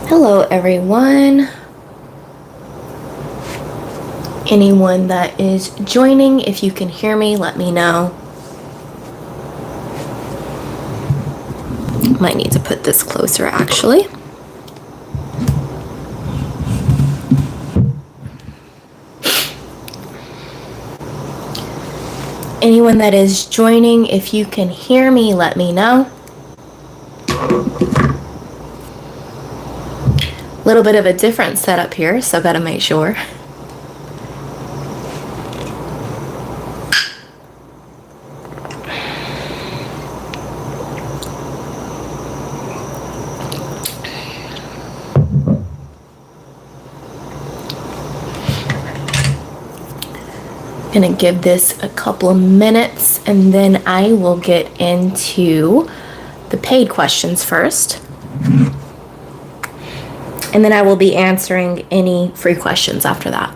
Hello, everyone. Anyone that is joining, if you can hear me, let me know. Might need to put this closer, actually. Anyone that is joining, if you can hear me, let me know. A little bit of a different setup here, so gotta make sure. Gonna give this a couple of minutes and then I will get into the paid questions first. And then I will be answering any free questions after that.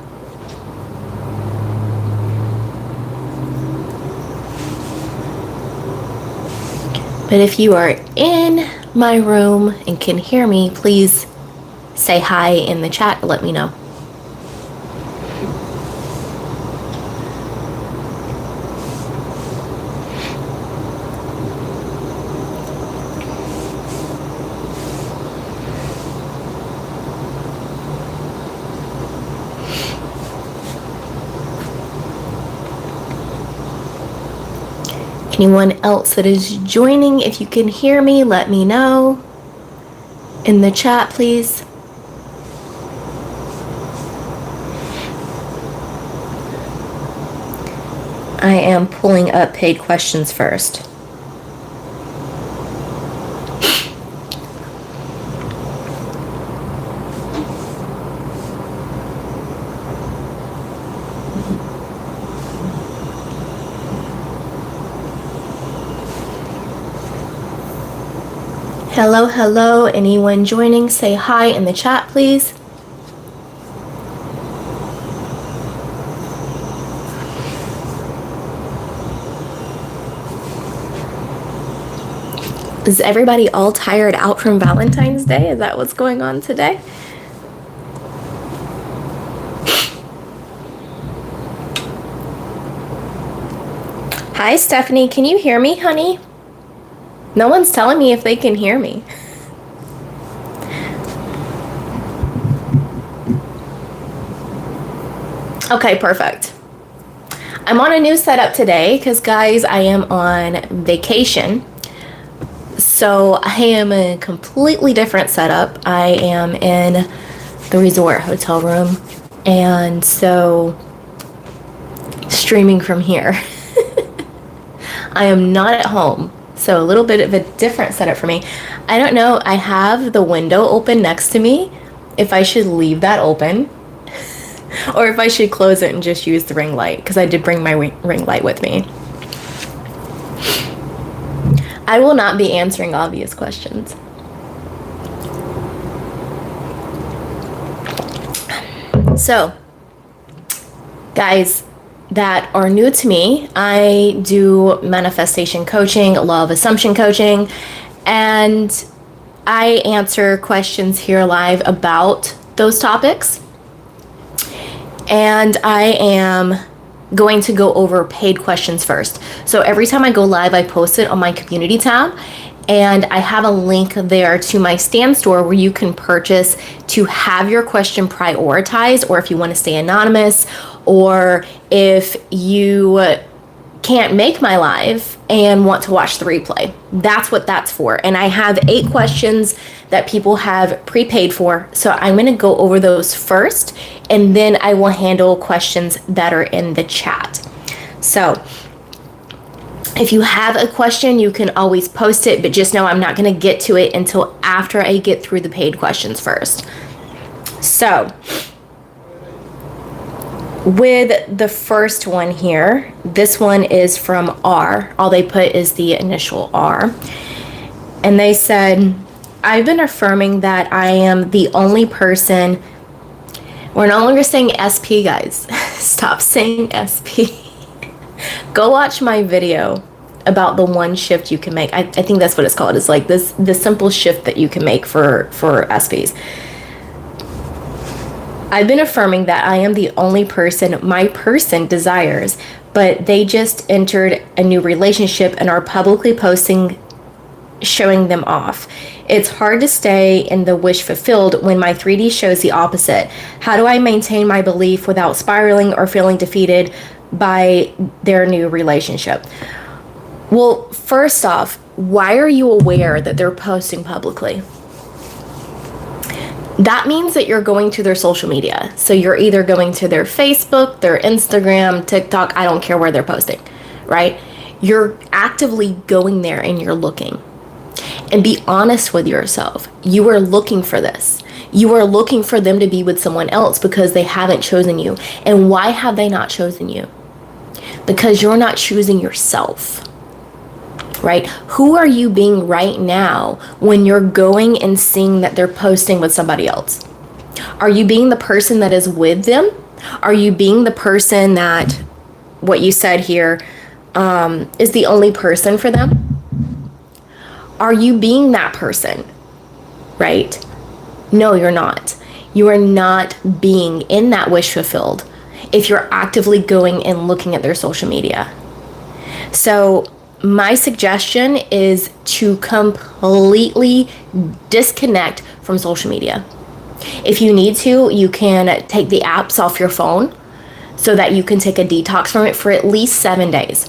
But if you are in my room and can hear me, please say hi in the chat. Let me know. Anyone else that is joining, if you can hear me, let me know in the chat, please. I am pulling up paid questions first. Hello, hello. Anyone joining, say hi in the chat, please. Is everybody all tired out from Valentine's Day? Is that what's going on today? Hi, Stephanie. Can you hear me, honey? No one's telling me if they can hear me. Okay, perfect. I'm on a new setup today because, guys, I am on vacation. So I am in a completely different setup. I am in the resort hotel room. And so streaming from here. I am not at home. So a little bit of a different setup for me. I don't know. I have the window open next to me. If I should leave that open or if I should close it and just use the ring light, because I did bring my ring light with me. I will not be answering obvious questions. So, guys that are new to me, I do manifestation coaching, law of assumption coaching, and I answer questions here live about those topics. And I am going to go over paid questions first. So every time I go live, I post it on my community tab, and I have a link there to my Stand store where you can purchase to have your question prioritized, or if you want to stay anonymous, or if you can't make my live and want to watch the replay. That's what that's for. And I have 8 questions that people have prepaid for. So I'm going to go over those first, and then I will handle questions that are in the chat. So if you have a question, you can always post it, but just know I'm not going to get to it until after I get through the paid questions first. So with the first one here, this one is from R. All they put is the initial R. And they said, I've been affirming that I am the only person. We're no longer saying SP, guys. Stop saying SP. Go watch my video about the one shift you can make. I think that's what it's called. It's like the simple shift that you can make for SPs. I've been affirming that I am the only person my person desires, but they just entered a new relationship and are publicly posting, showing them off. It's hard to stay in the wish fulfilled when my 3D shows the opposite. How do I maintain my belief without spiraling or feeling defeated by their new relationship? Well, first off, why are you aware that they're posting publicly? That means that you're going to their social media. So you're either going to their Facebook, their Instagram, TikTok, I don't care where they're posting, right? You're actively going there and you're looking. And be honest with yourself. You are looking for this. You are looking for them to be with someone else because they haven't chosen you. And why have they not chosen you? Because you're not choosing yourself. Right? Who are you being right now when you're going and seeing that they're posting with somebody else? Are you being the person that is with them? Are you being the person that, what you said here, is the only person for them? Are you being that person? Right? No, you're not. You are not being in that wish fulfilled if you're actively going and looking at their social media. So my suggestion is to completely disconnect from social media. If you need to, you can take the apps off your phone so that you can take a detox from it for at least 7 days.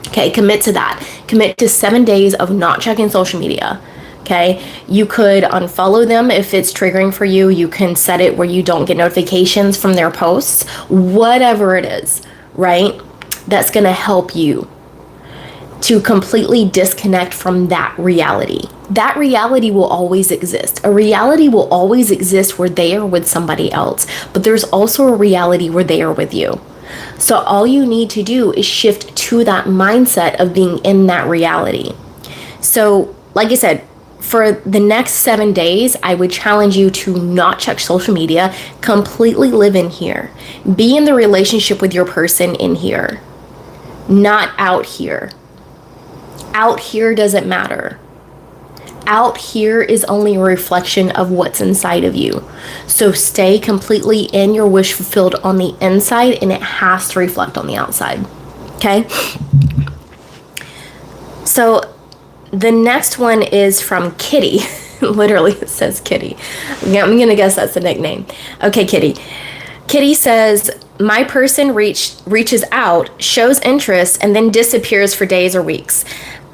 Okay, commit to that. Commit to 7 days of not checking social media. Okay, you could unfollow them if it's triggering for you. You can set it where you don't get notifications from their posts, whatever it is, right? That's going to help you to completely disconnect from that reality. That reality will always exist. A reality will always exist where they are with somebody else, but there's also a reality where they are with you. So all you need to do is shift to that mindset of being in that reality. So, like I said, for the next 7 days, I would challenge you to not check social media, completely live in here. Be in the relationship with your person in here, not out here. Out here doesn't matter. Out here is only a reflection of what's inside of you. So stay completely in your wish fulfilled on the inside, and it has to reflect on the outside. Okay? So the next one is from Kitty. Literally, it says Kitty. I'm going to guess that's the nickname. Okay, Kitty. Kitty says, my person reaches out, shows interest, and then disappears for days or weeks.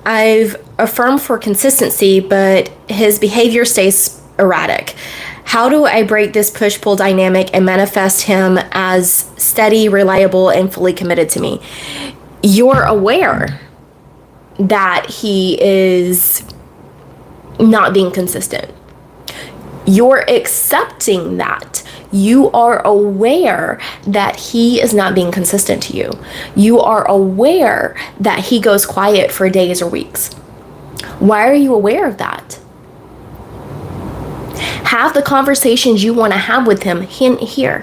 I've affirmed for consistency, but his behavior stays erratic. How do I break this push-pull dynamic and manifest him as steady, reliable, and fully committed to me? You're aware that he is not being consistent. You're accepting that. You are aware that he is not being consistent to you. You are aware that he goes quiet for days or weeks. Why are you aware of that? Have the conversations you want to have with him here.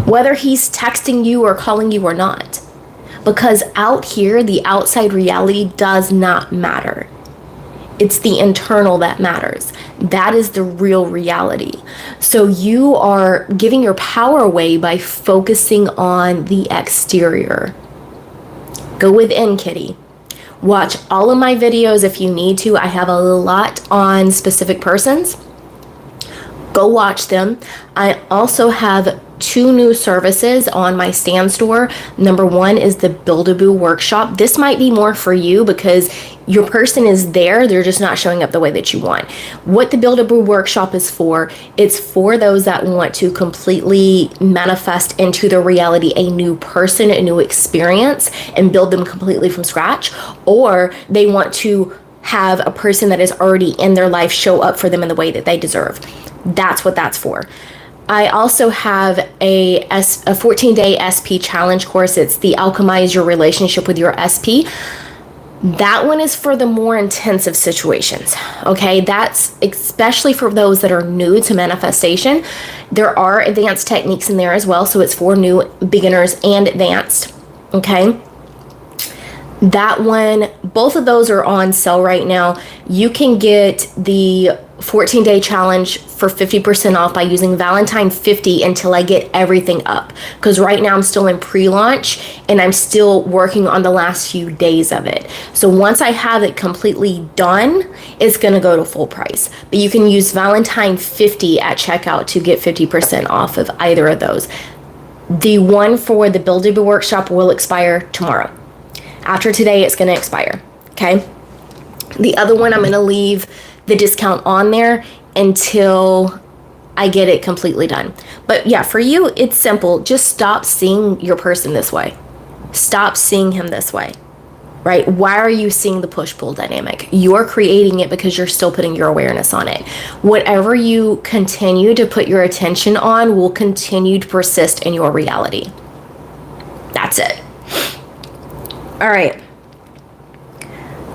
Whether he's texting you or calling you or not. Because out here, the outside reality does not matter. It's the internal that matters. That is the real reality. So you are giving your power away by focusing on the exterior. Go within, Kitty. Watch all of my videos if you need to. I have a lot on specific persons. Go watch them. I also have 2 new services on my Stand store. Number 1 is the Build-A-Boo workshop. This might be more for you because your person is there, they're just not showing up the way that you want. What the Build-A-Boo workshop is for, it's for those that want to completely manifest into their reality a new person, a new experience, and build them completely from scratch, or they want to have a person that is already in their life show up for them in the way that they deserve. That's what that's for. I also have a 14-day SP challenge course. It's the Alchemize Your Relationship with Your SP. That one is for the more intensive situations, okay? That's especially for those that are new to manifestation. There are advanced techniques in there as well, so it's for new beginners and advanced, okay? That one, both of those are on sale right now. You can get the 14-day challenge for 50% off by using Valentine 50 until I get everything up. Because right now I'm still in pre-launch and I'm still working on the last few days of it. So once I have it completely done, it's going to go to full price. But you can use Valentine 50 at checkout to get 50% off of either of those. The one for the Build-A-Bee workshop will expire tomorrow. After today, it's going to expire, okay? The other one, I'm going to leave the discount on there until I get it completely done. But yeah, for you, it's simple. Just stop seeing your person this way. Stop seeing him this way, right? Why are you seeing the push-pull dynamic? You're creating it because you're still putting your awareness on it. Whatever you continue to put your attention on will continue to persist in your reality. That's it. All right.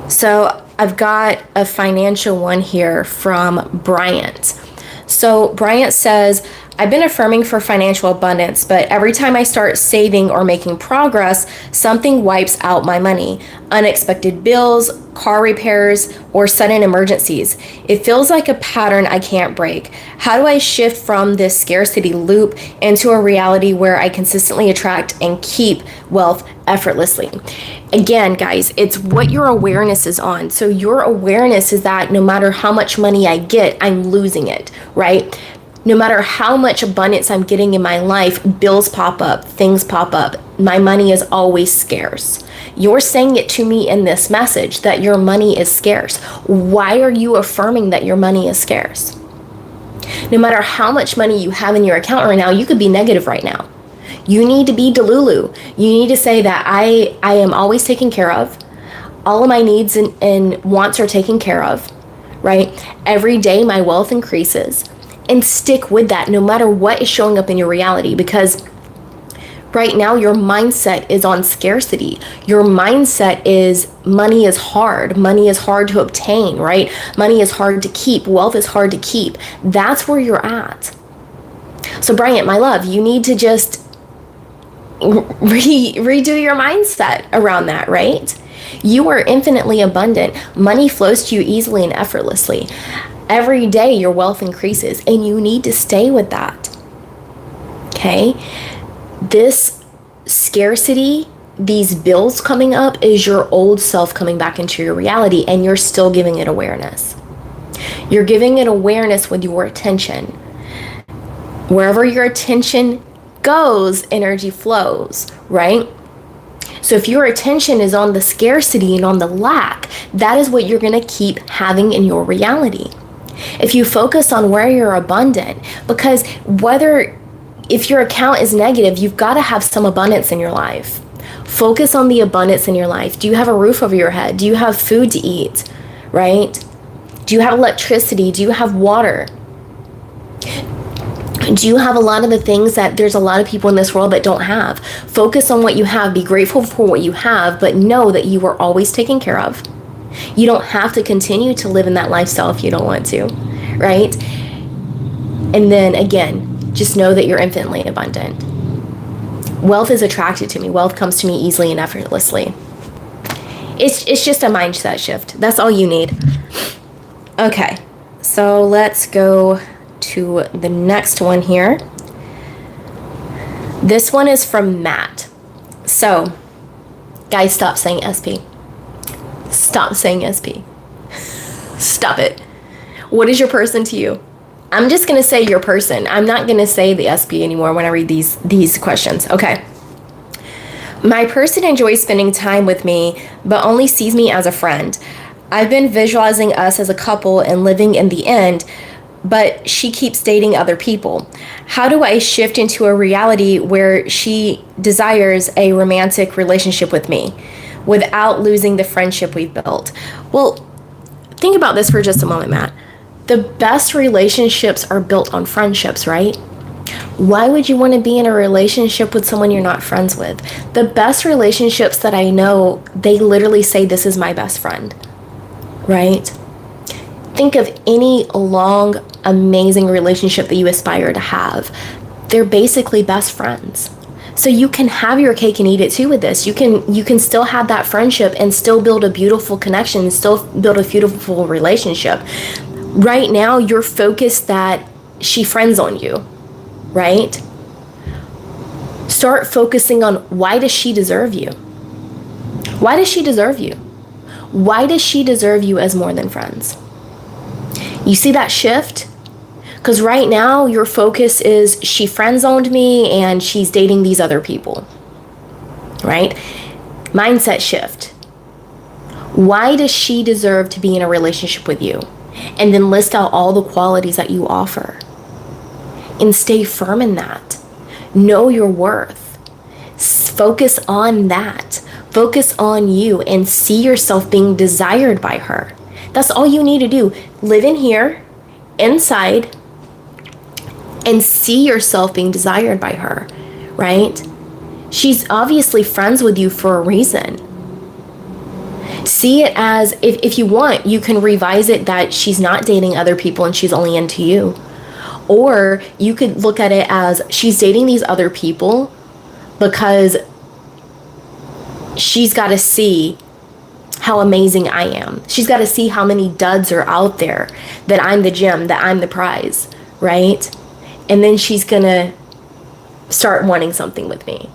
So I've got a financial one here from Bryant. So Bryant says, I've been affirming for financial abundance, but every time I start saving or making progress, something wipes out my money. Unexpected bills, car repairs, or sudden emergencies. It feels like a pattern I can't break. How do I shift from this scarcity loop into a reality where I consistently attract and keep wealth effortlessly? Again, guys, it's what your awareness is on. So your awareness is that no matter how much money I get, I'm losing it, right? No matter how much abundance I'm getting in my life, bills pop up, things pop up. My money is always scarce. You're saying it to me in this message that your money is scarce. Why are you affirming that your money is scarce? No matter how much money you have in your account right now, you could be negative right now. You need to be Delulu. You need to say that I am always taken care of. All of my needs and wants are taken care of, right? Every day my wealth increases. And stick with that no matter what is showing up in your reality, because right now your mindset is on scarcity. Your mindset is money is hard. Money is hard to obtain, right? Money is hard to keep. Wealth is hard to keep. That's where you're at. So Bryant, my love, you need to just redo your mindset around that, right? You are infinitely abundant. Money flows to you easily and effortlessly. Every day your wealth increases and you need to stay with that. Okay? This scarcity, these bills coming up is your old self coming back into your reality, and you're still giving it awareness. You're giving it awareness with your attention. Wherever your attention goes, energy flows, right? So if your attention is on the scarcity and on the lack, that is what you're going to keep having in your reality. If you focus on where you're abundant, because if your account is negative, you've got to have some abundance in your life. Focus on the abundance in your life. Do you have a roof over your head? Do you have food to eat, right? Do you have electricity? Do you have water? Do you have a lot of the things that there's a lot of people in this world that don't have? Focus on what you have. Be grateful for what you have, but know that you are always taken care of. You don't have to continue to live in that lifestyle if you don't want to, right? And then again, just know that you're infinitely abundant. Wealth is attracted to me. Wealth comes to me easily and effortlessly. It's just a mindset shift. That's all you need. Okay, so let's go to the next one here. This one is from Matt. So, guys, stop saying SP. Stop saying SP. Stop it. What is your person to you? I'm just going to say your person. I'm not going to say the SP anymore when I read these questions. Okay. My person enjoys spending time with me, but only sees me as a friend. I've been visualizing us as a couple and living in the end, but she keeps dating other people. How do I shift into a reality where she desires a romantic relationship with me without losing the friendship we've built? Well, think about this for just a moment, Matt. The best relationships are built on friendships, right? Why would you want to be in a relationship with someone you're not friends with? The best relationships that I know, they literally say, this is my best friend, right? Think of any long, amazing relationship that you aspire to have. They're basically best friends. So you can have your cake and eat it too with this. You can still have that friendship and still build a beautiful connection and still build a beautiful relationship. Right now, you're focused that she friends on you, right? Start focusing on, why does she deserve you? Why does she deserve you? Why does she deserve you as more than friends? You see that shift? Because right now your focus is, she friend zoned me and she's dating these other people, right? Mindset shift. Why does she deserve to be in a relationship with you? And then list out all the qualities that you offer. And stay firm in that. Know your worth. Focus on that. Focus on you and see yourself being desired by her. That's all you need to do. Live in here, inside, and see yourself being desired by her, right? She's obviously friends with you for a reason. See it as, if you want, you can revise it that she's not dating other people and she's only into you. Or you could look at it as, she's dating these other people because she's got to see how amazing I am. She's got to see how many duds are out there, that I'm the gem, that I'm the prize, right? And then she's going to start wanting something with me.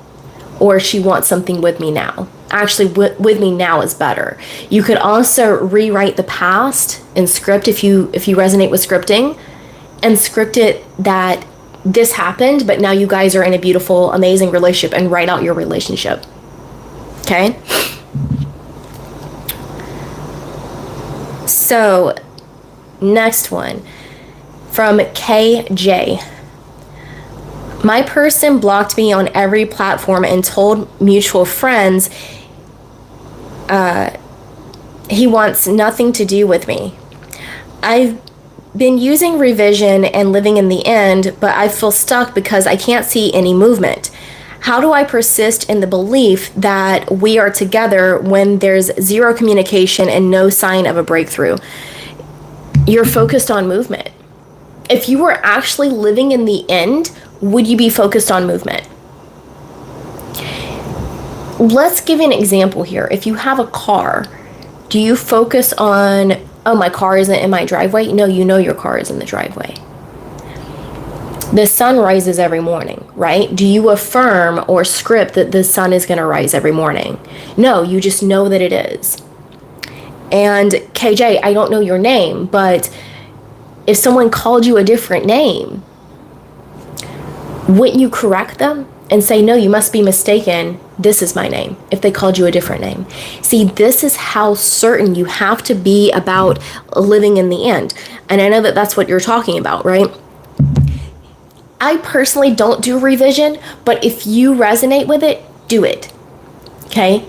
Or she wants something with me now. Actually, with me now is better. You could also rewrite the past in script if you resonate with scripting, and script it that this happened, but now you guys are in a beautiful, amazing relationship, and write out your relationship. Okay? So, next one from KJ. My person blocked me on every platform and told mutual friends he wants nothing to do with me. I've been using revision and living in the end, but I feel stuck because I can't see any movement. How do I persist in the belief that we are together when there's zero communication and no sign of a breakthrough? You're focused on movement. If you were actually living in the end, would you be focused on movement? Let's give an example here. If you have a car, do you focus on, oh, my car isn't in my driveway? No, you know your car is in the driveway. The sun rises every morning, right? Do you affirm or script that the sun is going to rise every morning? No, you just know that it is. And KJ, I don't know your name, but if someone called you a different name, wouldn't you correct them and say, no, you must be mistaken, this is my name, if they called you a different name? See, this is how certain you have to be about living in the end. And I know that that's what you're talking about, right? I personally don't do revision, but if you resonate with it, do it, okay?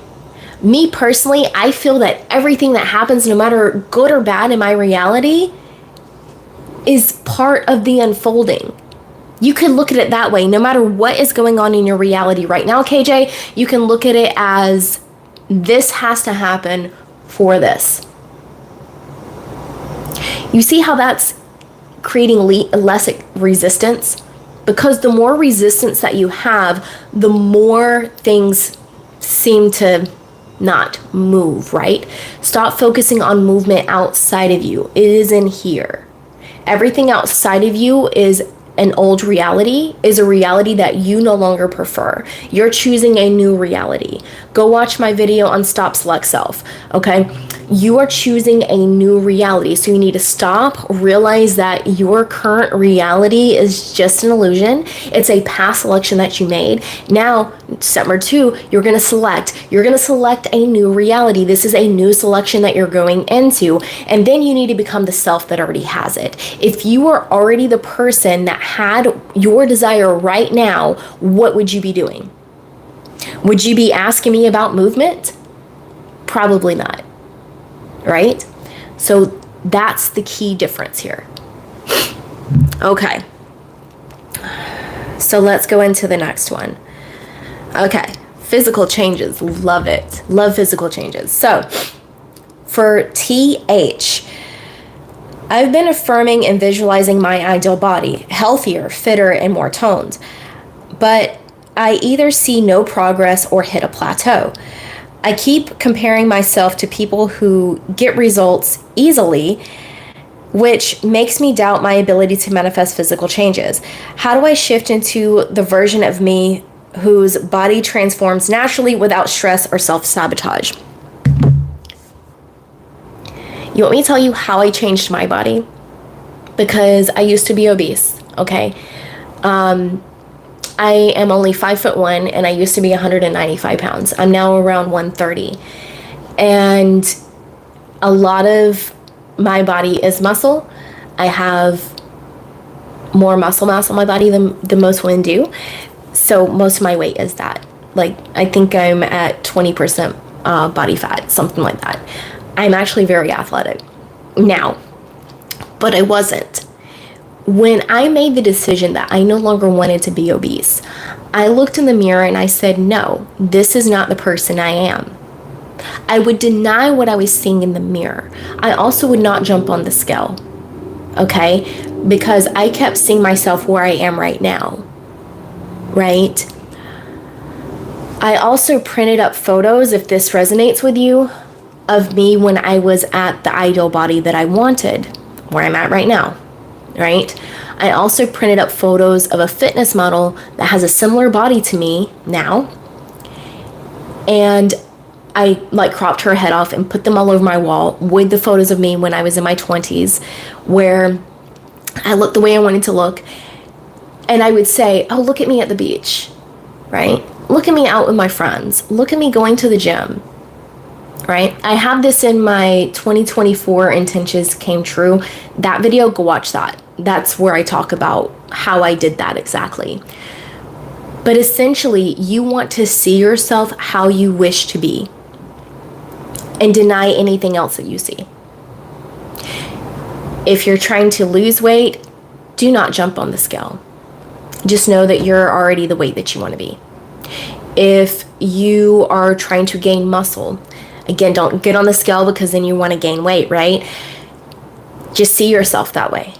Me personally, I feel that everything that happens, no matter good or bad in my reality, is part of the unfolding. You can look at it that way. No matter what is going on in your reality right now, KJ, you can look at it as, this has to happen for this. You see how that's creating less resistance? Because the more resistance that you have, the more things seem to not move, right? Stop focusing on movement outside of you. It is in here. Everything outside of you is an old reality, is a reality that you no longer prefer. You're choosing a new reality. Go watch my video on Stop Select Self, okay? You are choosing a new reality. So you need to stop, realize that your current reality is just an illusion. It's a past selection that you made. Now, step number 2, you're gonna select a new reality. This is a new selection that you're going into. And then you need to become the self that already has it. If you are already the person that had your desire right now, what would you be doing? Would you be asking me about movement? Probably not, right? So that's the key difference here. Okay, so let's go into the next one. Okay, physical changes, love it. Love physical changes. So for TH, I've been affirming and visualizing my ideal body, healthier, fitter, and more toned. But I either see no progress or hit a plateau. I keep comparing myself to people who get results easily, which makes me doubt my ability to manifest physical changes. How do I shift into the version of me whose body transforms naturally without stress or self-sabotage? You want me to tell you how I changed my body? Because I used to be obese, okay? I am only 5'1" and I used to be 195 pounds. I'm now around 130. And a lot of my body is muscle. I have more muscle mass on my body than most women do. So most of my weight is that. Like, I think I'm at 20% body fat, something like that. I'm actually very athletic now, but I wasn't. When I made the decision that I no longer wanted to be obese, I looked in the mirror and I said, no, this is not the person I am. I would deny what I was seeing in the mirror. I also would not jump on the scale, okay? Because I kept seeing myself where I am right now, right? I also printed up photos, if this resonates with you, of me when I was at the ideal body that I wanted, where I'm at right now. Right? I also printed up photos of a fitness model that has a similar body to me now. And I like cropped her head off and put them all over my wall with the photos of me when I was in my 20s, where I looked the way I wanted to look. And I would say, oh, look at me at the beach, right? Look at me out with my friends. Look at me going to the gym. Right? I have this in my 2024 intentions came true. That video, go watch that. That's where I talk about how I did that exactly. But essentially, you want to see yourself how you wish to be and deny anything else that you see. If you're trying to lose weight, do not jump on the scale. Just know that you're already the weight that you want to be. If you are trying to gain muscle, again, don't get on the scale because then you want to gain weight, right? Just see yourself that way.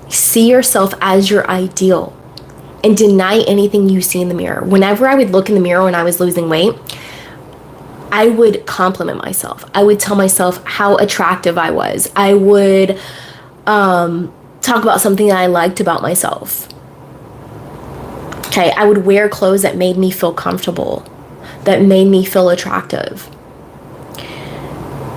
See yourself as your ideal and deny anything you see in the mirror. Whenever I would look in the mirror when I was losing weight, I would compliment myself. I would tell myself how attractive I was. I would talk about something that I liked about myself. Okay, I would wear clothes that made me feel comfortable, that made me feel attractive.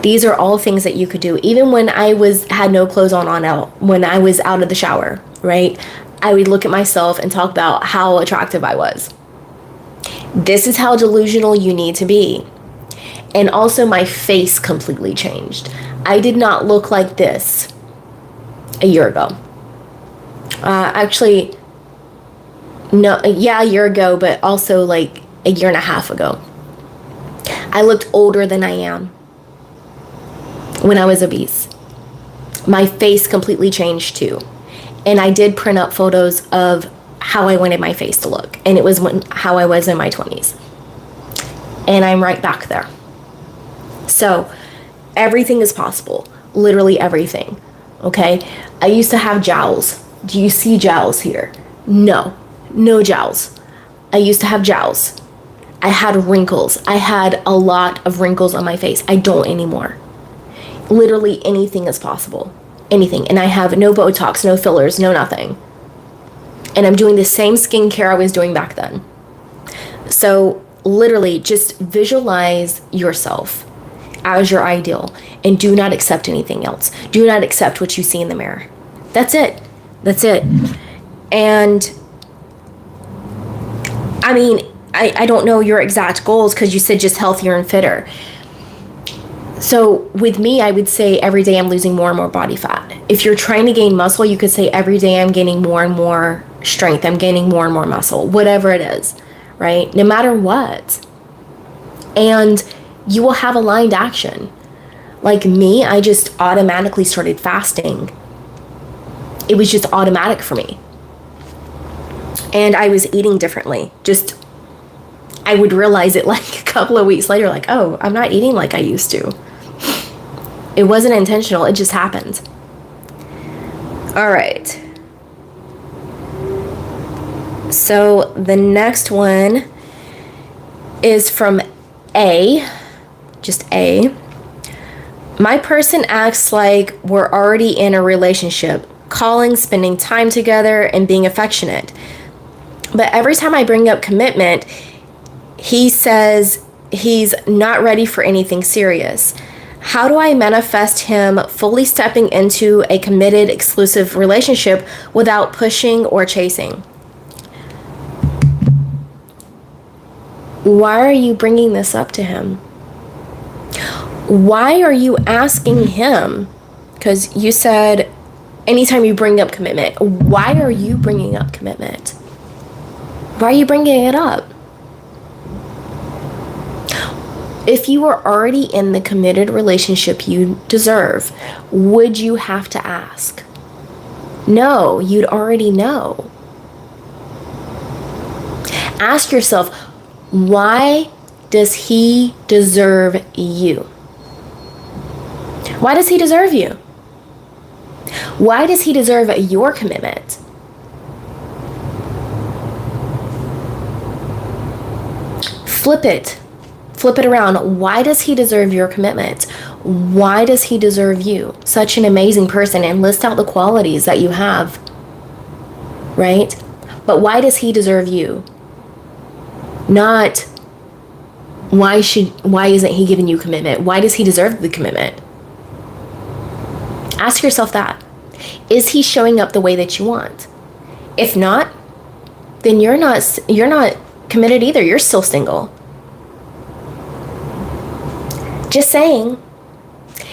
These are all things that you could do. Even when I had no clothes on out, when I was out of the shower, right? I would look at myself and talk about how attractive I was. This is how delusional you need to be. And also my face completely changed. I did not look like this a year ago. Actually, no, yeah, a year ago, but also like a year and a half ago. I looked older than I am when I was obese. My face completely changed too. And I did print up photos of how I wanted my face to look. And it was how I was in my 20s. And I'm right back there. So everything is possible. Literally everything. Okay? I used to have jowls. Do you see jowls here? No. No jowls. I used to have jowls. I had wrinkles. I had a lot of wrinkles on my face. I don't anymore. Literally anything is possible. Anything. And I have no Botox, no fillers, no nothing. And I'm doing the same skincare I was doing back then. So literally just visualize yourself as your ideal and do not accept anything else. Do not accept what you see in the mirror. That's it. That's it. And I mean, I don't know your exact goals because you said just healthier and fitter. So with me, I would say every day I'm losing more and more body fat. If you're trying to gain muscle, you could say every day I'm gaining more and more strength. I'm gaining more and more muscle, whatever it is, right? No matter what. And you will have aligned action. Like me, I just automatically started fasting. It was just automatic for me. And I was eating differently. Just, I would realize it like a couple of weeks later, like, oh, I'm not eating like I used to. It wasn't intentional, it just happened. All right. So the next one is from A, just A. My person acts like we're already in a relationship, calling, spending time together, and being affectionate. But every time I bring up commitment, he says he's not ready for anything serious. How do I manifest him fully stepping into a committed, exclusive relationship without pushing or chasing? Why are you bringing this up to him? Why are you asking him? Because you said anytime you bring up commitment. Why are you bringing up commitment? Why are you bringing it up? If you were already in the committed relationship you deserve, would you have to ask? No, you'd already know. Ask yourself, why does he deserve you? Why does he deserve you? Why does he deserve your commitment? Flip it. Flip it around. Why does he deserve your commitment? Why does he deserve you? Such an amazing person, and list out the qualities that you have, right? But why does he deserve you? Not why isn't he giving you commitment? Why does he deserve the commitment? Ask yourself that. Is he showing up the way that you want? If not, then you're not committed either. You're still single. Just saying.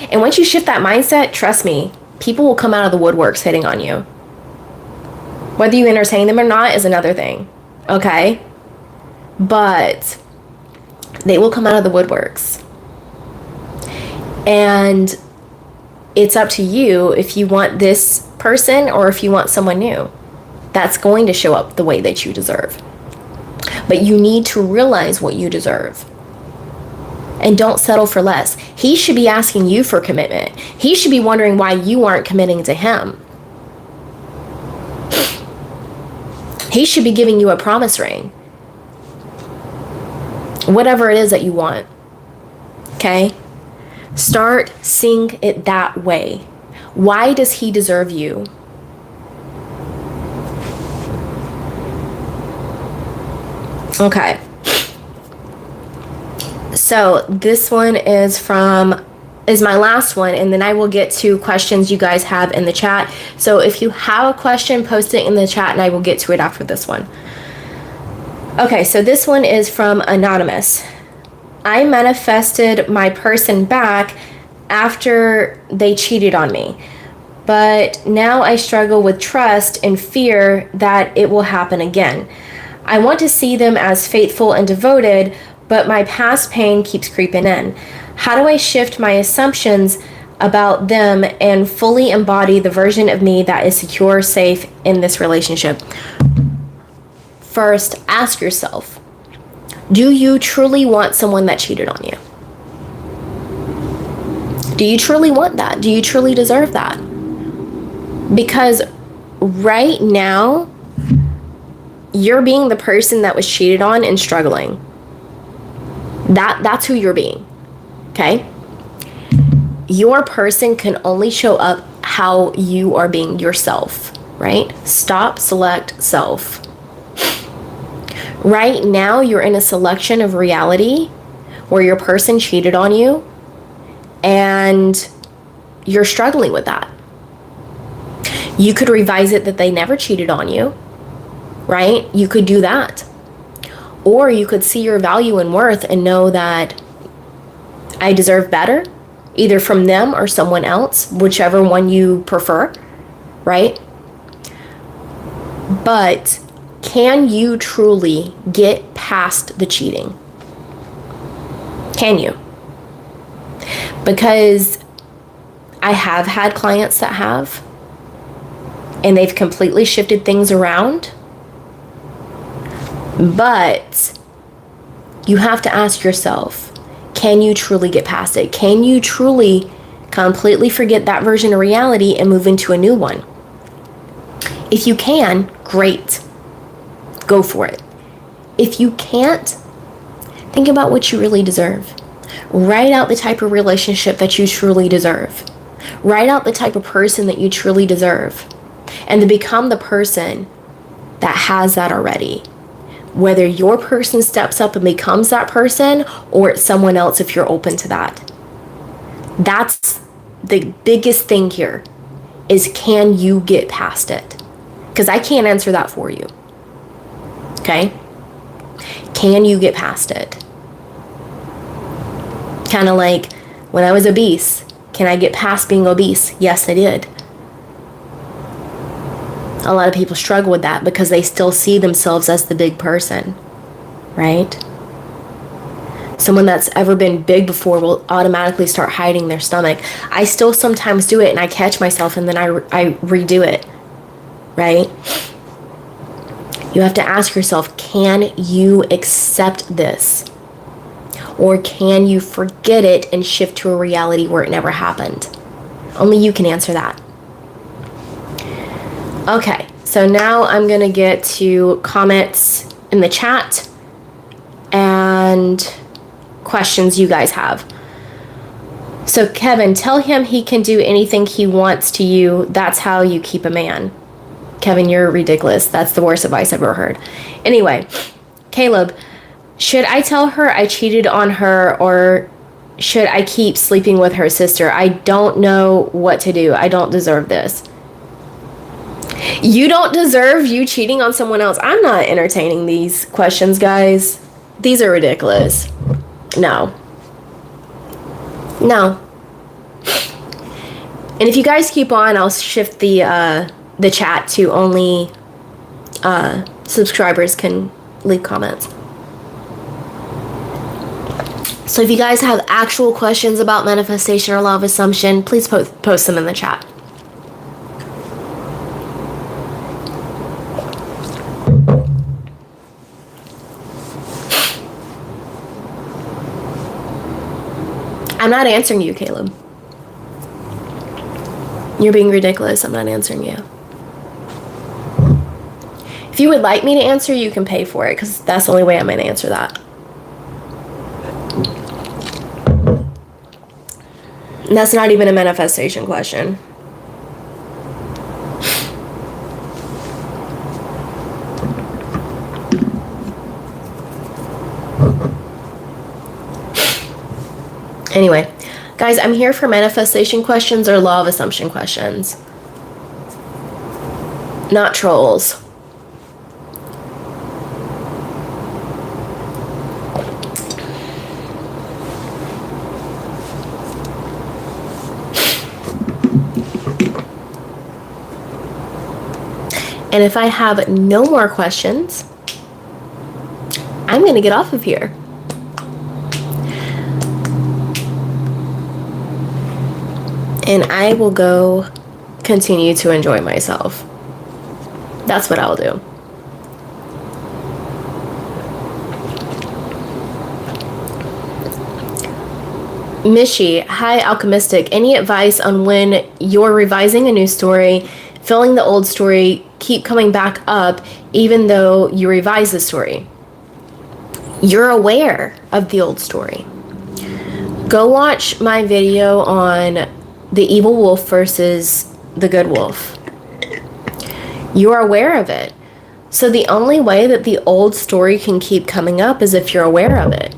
And once you shift that mindset, trust me, people will come out of the woodworks hitting on you. Whether you entertain them or not is another thing. Okay? But they will come out of the woodworks. And it's up to you if you want this person or if you want someone new. That's going to show up the way that you deserve. But you need to realize what you deserve. And don't settle for less. He should be asking you for commitment. He should be wondering why you aren't committing to him. He should be giving you a promise ring. Whatever it is that you want. Okay? Start seeing it that way. Why does he deserve you? Okay. So this one is my last one, and then I will get to questions you guys have in the chat. So if you have a question, post it in the chat and I will get to it after this one. Okay, so this one is from Anonymous. I manifested my person back after they cheated on me, but now I struggle with trust and fear that it will happen again. I want to see them as faithful and devoted, but my past pain keeps creeping in. How do I shift my assumptions about them and fully embody the version of me that is secure, safe in this relationship? First, ask yourself, do you truly want someone that cheated on you? Do you truly want that? Do you truly deserve that? Because right now, you're being the person that was cheated on and struggling. That's who you're being, okay? Your person can only show up how you are being yourself, right? Stop, select, self. Right now, you're in a selection of reality where your person cheated on you and you're struggling with that. You could revise it that they never cheated on you, right? You could do that. Or you could see your value and worth and know that I deserve better, either from them or someone else, whichever one you prefer, right? But can you truly get past the cheating? Can you? Because I have had clients that have, and they've completely shifted things around. But you have to ask yourself, can you truly get past it? Can you truly completely forget that version of reality and move into a new one? If you can, great. go for it. If you can't, think about what you really deserve. Write out the type of relationship that you truly deserve. Write out the type of person that you truly deserve. And to become the person that has that already. Whether your person steps up and becomes that person, or it's someone else if you're open to that. That's the biggest thing here, is can you get past it? Because I can't answer that for you. Okay? Can you get past it? Kind of like when I was obese. Can I get past being obese? Yes, I did. A lot of people struggle with that because they still see themselves as the big person, right? Someone that's ever been big before will automatically start hiding their stomach. I still sometimes do it and I catch myself and then I redo it, right? You have to ask yourself, can you accept this? Or can you forget it and shift to a reality where it never happened? Only you can answer that. Okay, so now I'm going to get to comments in the chat and questions you guys have. So Kevin, tell him he can do anything he wants to you. That's how you keep a man. Kevin, you're ridiculous. That's the worst advice I've ever heard. Anyway, Caleb, should I tell her I cheated on her, or should I keep sleeping with her sister? I don't know what to do. I don't deserve this. You don't deserve you cheating on someone else. I'm not entertaining these questions, guys. These are ridiculous. No. And if you guys keep on, I'll shift the chat to only subscribers can leave comments. So if you guys have actual questions about manifestation or law of assumption, please post them in the chat. I'm not answering you, Caleb. You're being ridiculous. I'm not answering you. If you would like me to answer, you can pay for it, because that's the only way I'm going to answer that. And that's not even a manifestation question. Anyway, guys, I'm here for manifestation questions or law of assumption questions. Not trolls. And if I have no more questions, I'm going to get off of here. And I will go continue to enjoy myself. That's what I'll do. Mishi, hi Alchemistic. Any advice on when you're revising a new story, feeling the old story keep coming back up even though you revise the story? You're aware of the old story. Go watch my video on the evil wolf versus the good wolf. You're aware of it. So the only way that the old story can keep coming up is if you're aware of it.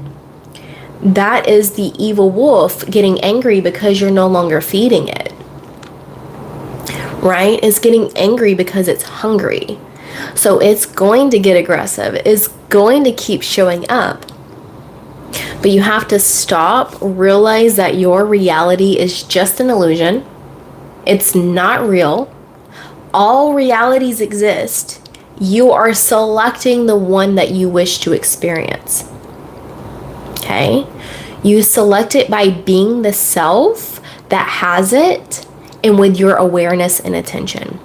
That is the evil wolf getting angry because you're no longer feeding it. Right? It's getting angry because it's hungry. So it's going to get aggressive. It's going to keep showing up. But you have to stop, realize that your reality is just an illusion. It's not real. All realities exist. You are selecting the one that you wish to experience. Okay? You select it by being the self that has it and with your awareness and attention.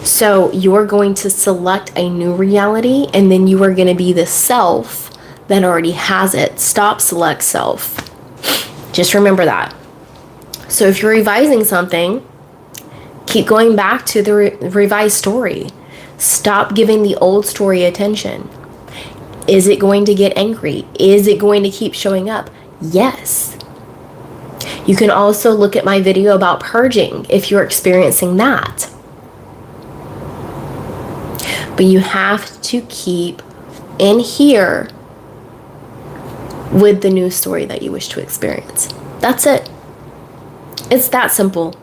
So you're going to select a new reality, and then you are going to be the self that already has it. Stop select self. Just remember that. So if you're revising something, keep going back to the revised story. Stop giving the old story attention. Is it going to get angry? Is it going to keep showing up? Yes. You can also look at my video about purging if you're experiencing that. But you have to keep in here with the new story that you wish to experience. That's it. It's that simple.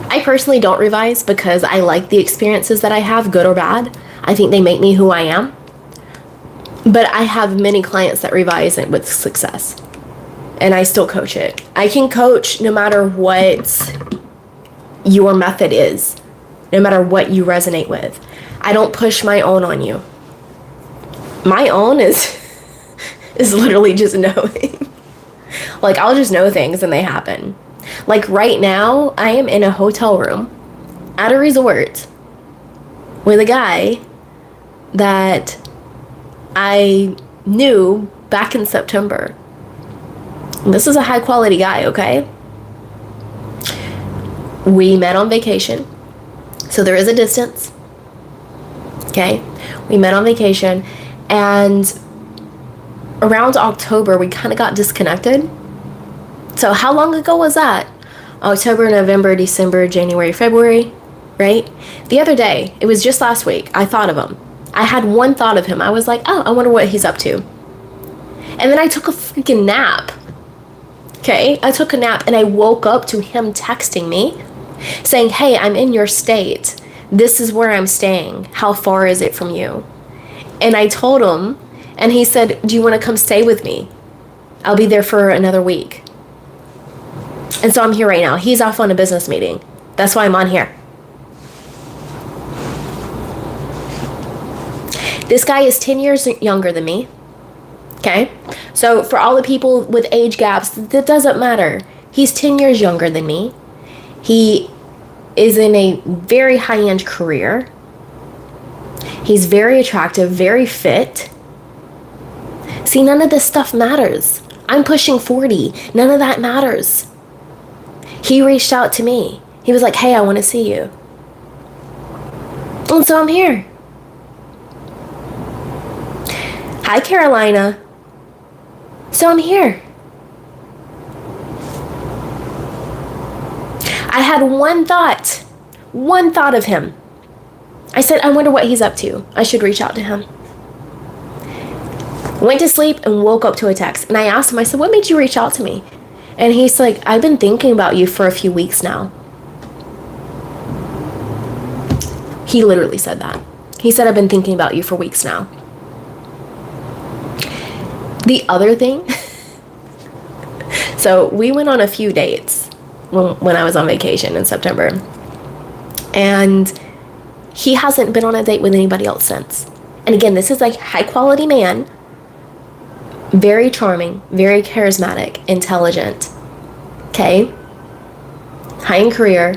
I personally don't revise because I like the experiences that I have, good or bad. I think they make me who I am. But I have many clients that revise it with success. And I still coach it. I can coach no matter what your method is, no matter what you resonate with. I don't push my own on you. My own is literally just knowing. Like, I'll just know things and they happen. Like right now, I am in a hotel room at a resort with a guy that I knew back in September. This is a high quality guy, okay? We met on vacation. So there is a distance. Okay? We met on vacation, and around October, we kind of got disconnected. So how long ago was that? October, November, December, January, February, right? The other day, it was just last week, I thought of him. I had one thought of him. I was like, oh, I wonder what he's up to. And then I took a freaking nap. Okay? I took a nap and I woke up to him texting me saying, hey, I'm in your state. This is where I'm staying. How far is it from you? And I told him, and he said, do you want to come stay with me? I'll be there for another week. And so I'm here right now. He's off on a business meeting. That's why I'm on here. This guy is 10 years younger than me. Okay? So for all the people with age gaps, that doesn't matter. He's 10 years younger than me. He is in a very high-end career. He's very attractive, very fit. See, none of this stuff matters. I'm pushing 40. None of that matters. He reached out to me. He was like, hey, I want to see you. And so I'm here. Hi, Carolina. So I'm here. I had one thought of him. I said, I wonder what he's up to. I should reach out to him. Went to sleep and woke up to a text. And I asked him, I said, what made you reach out to me? And he's like, I've been thinking about you for a few weeks now. He literally said that. He said, I've been thinking about you for weeks now. The other thing, so we went on a few dates when I was on vacation in September. And he hasn't been on a date with anybody else since. And again, this is a high quality man. Very charming, very charismatic, intelligent. Okay? High in career.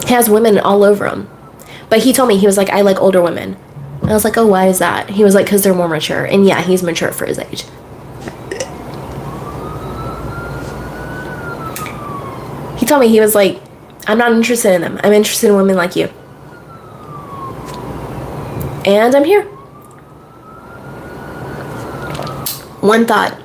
He has women all over him. But he told me, he was like, I like older women. And I was like, oh, why is that? He was like, because they're more mature. And yeah, he's mature for his age. He told me, he was like, I'm not interested in them. I'm interested in women like you. And I'm here. One thought.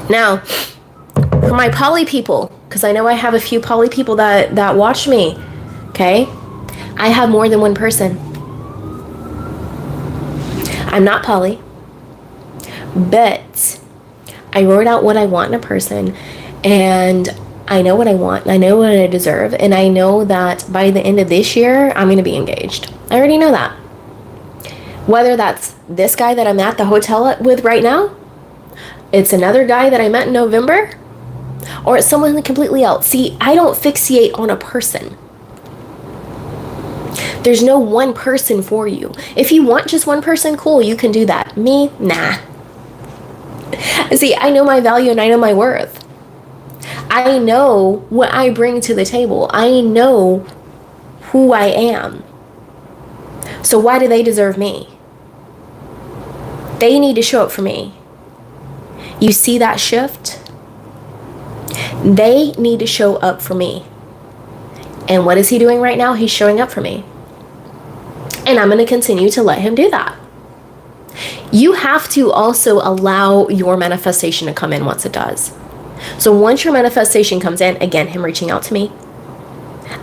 Now, for my poly people, because I know I have a few poly people that watch me, okay? I have more than one person. I'm not poly, but I wrote out what I want in a person, and I know what I want, and I know what I deserve, and I know that by the end of this year, I'm going to be engaged. I already know that. Whether that's this guy that I'm at the hotel with right now, it's another guy that I met in November, or it's someone completely else. See, I don't fixate on a person. There's no one person for you. If you want just one person, cool, you can do that. Me, nah. See, I know my value and I know my worth. I know what I bring to the table. I know who I am. So why do they deserve me? They need to show up for me. You see that shift? They need to show up for me. And what is he doing right now? He's showing up for me. And I'm going to continue to let him do that. You have to also allow your manifestation to come in once it does. So once your manifestation comes in, again, him reaching out to me,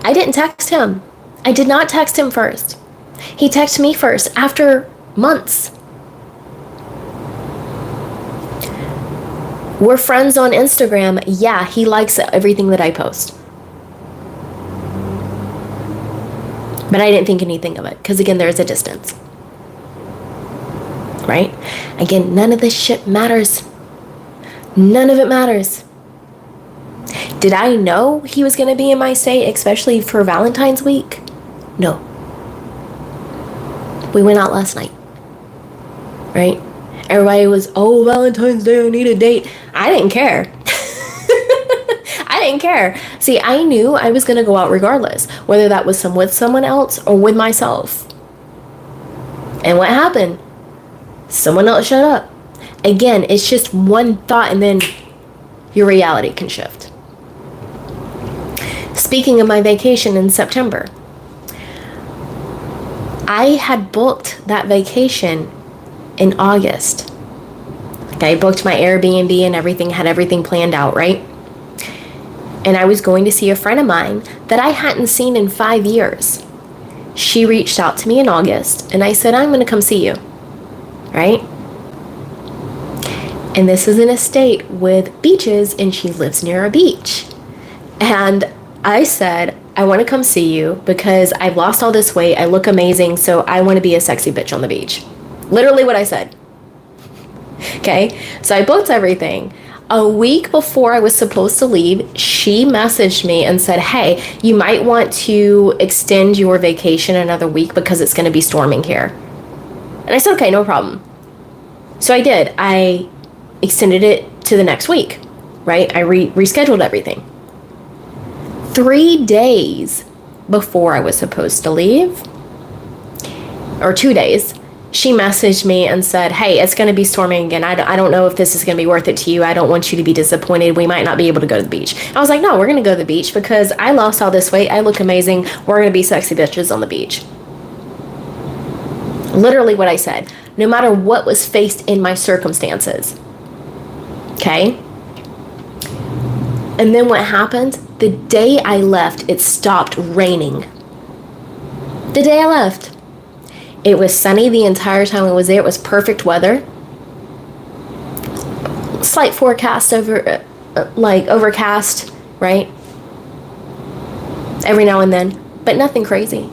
I didn't text him. I did not text him first. He texted me first after months. We're friends on Instagram. Yeah, he likes everything that I post. But I didn't think anything of it because, again, there's a distance. Right? Again, none of this shit matters. None of it matters. Did I know he was going to be in my state, especially for Valentine's week? No. We went out last night. Right? Everybody was, oh, Valentine's Day, I need a date. I didn't care. I didn't care. See, I knew I was going to go out regardless, whether that was with someone else or with myself. And what happened? Someone else showed up. Again, it's just one thought and then your reality can shift. Speaking of my vacation in September, I had booked that vacation in August. I booked my Airbnb and everything, had everything planned out, right? And I was going to see a friend of mine that I hadn't seen in 5 years. She reached out to me in August and I said, I'm going to come see you, right? And this is an estate with beaches and she lives near a beach. And I said, I want to come see you because I've lost all this weight. I look amazing. So I want to be a sexy bitch on the beach. Literally what I said. Okay. So I booked everything. A week before I was supposed to leave, she messaged me and said, hey, you might want to extend your vacation another week because it's going to be storming here. And I said, okay, no problem. So I did. I extended it to the next week, right? I rescheduled everything. 3 days before I was supposed to leave, or 2 days, she messaged me and said, hey, it's going to be storming again. I don't know if this is going to be worth it to you. I don't want you to be disappointed. We might not be able to go to the beach. I was like, no, we're going to go to the beach because I lost all this weight. I look amazing. We're going to be sexy bitches on the beach. Literally what I said, no matter what was faced in my circumstances. Okay? And then what happened? The day I left, it stopped raining. The day I left. It was sunny the entire time I was there. It was perfect weather. Slight forecast overcast, right? Every now and then, but nothing crazy.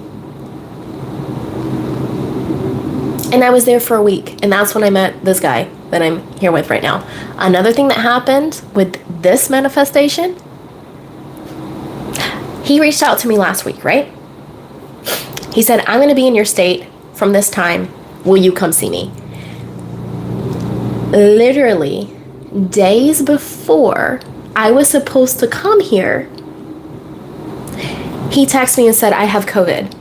And I was there for a week, and that's when I met this guy that I'm here with right now. Another thing that happened with this manifestation, he reached out to me last week, right? He said, I'm going to be in your state from this time. Will you come see me? Literally, days before I was supposed to come here, he texted me and said, I have COVID.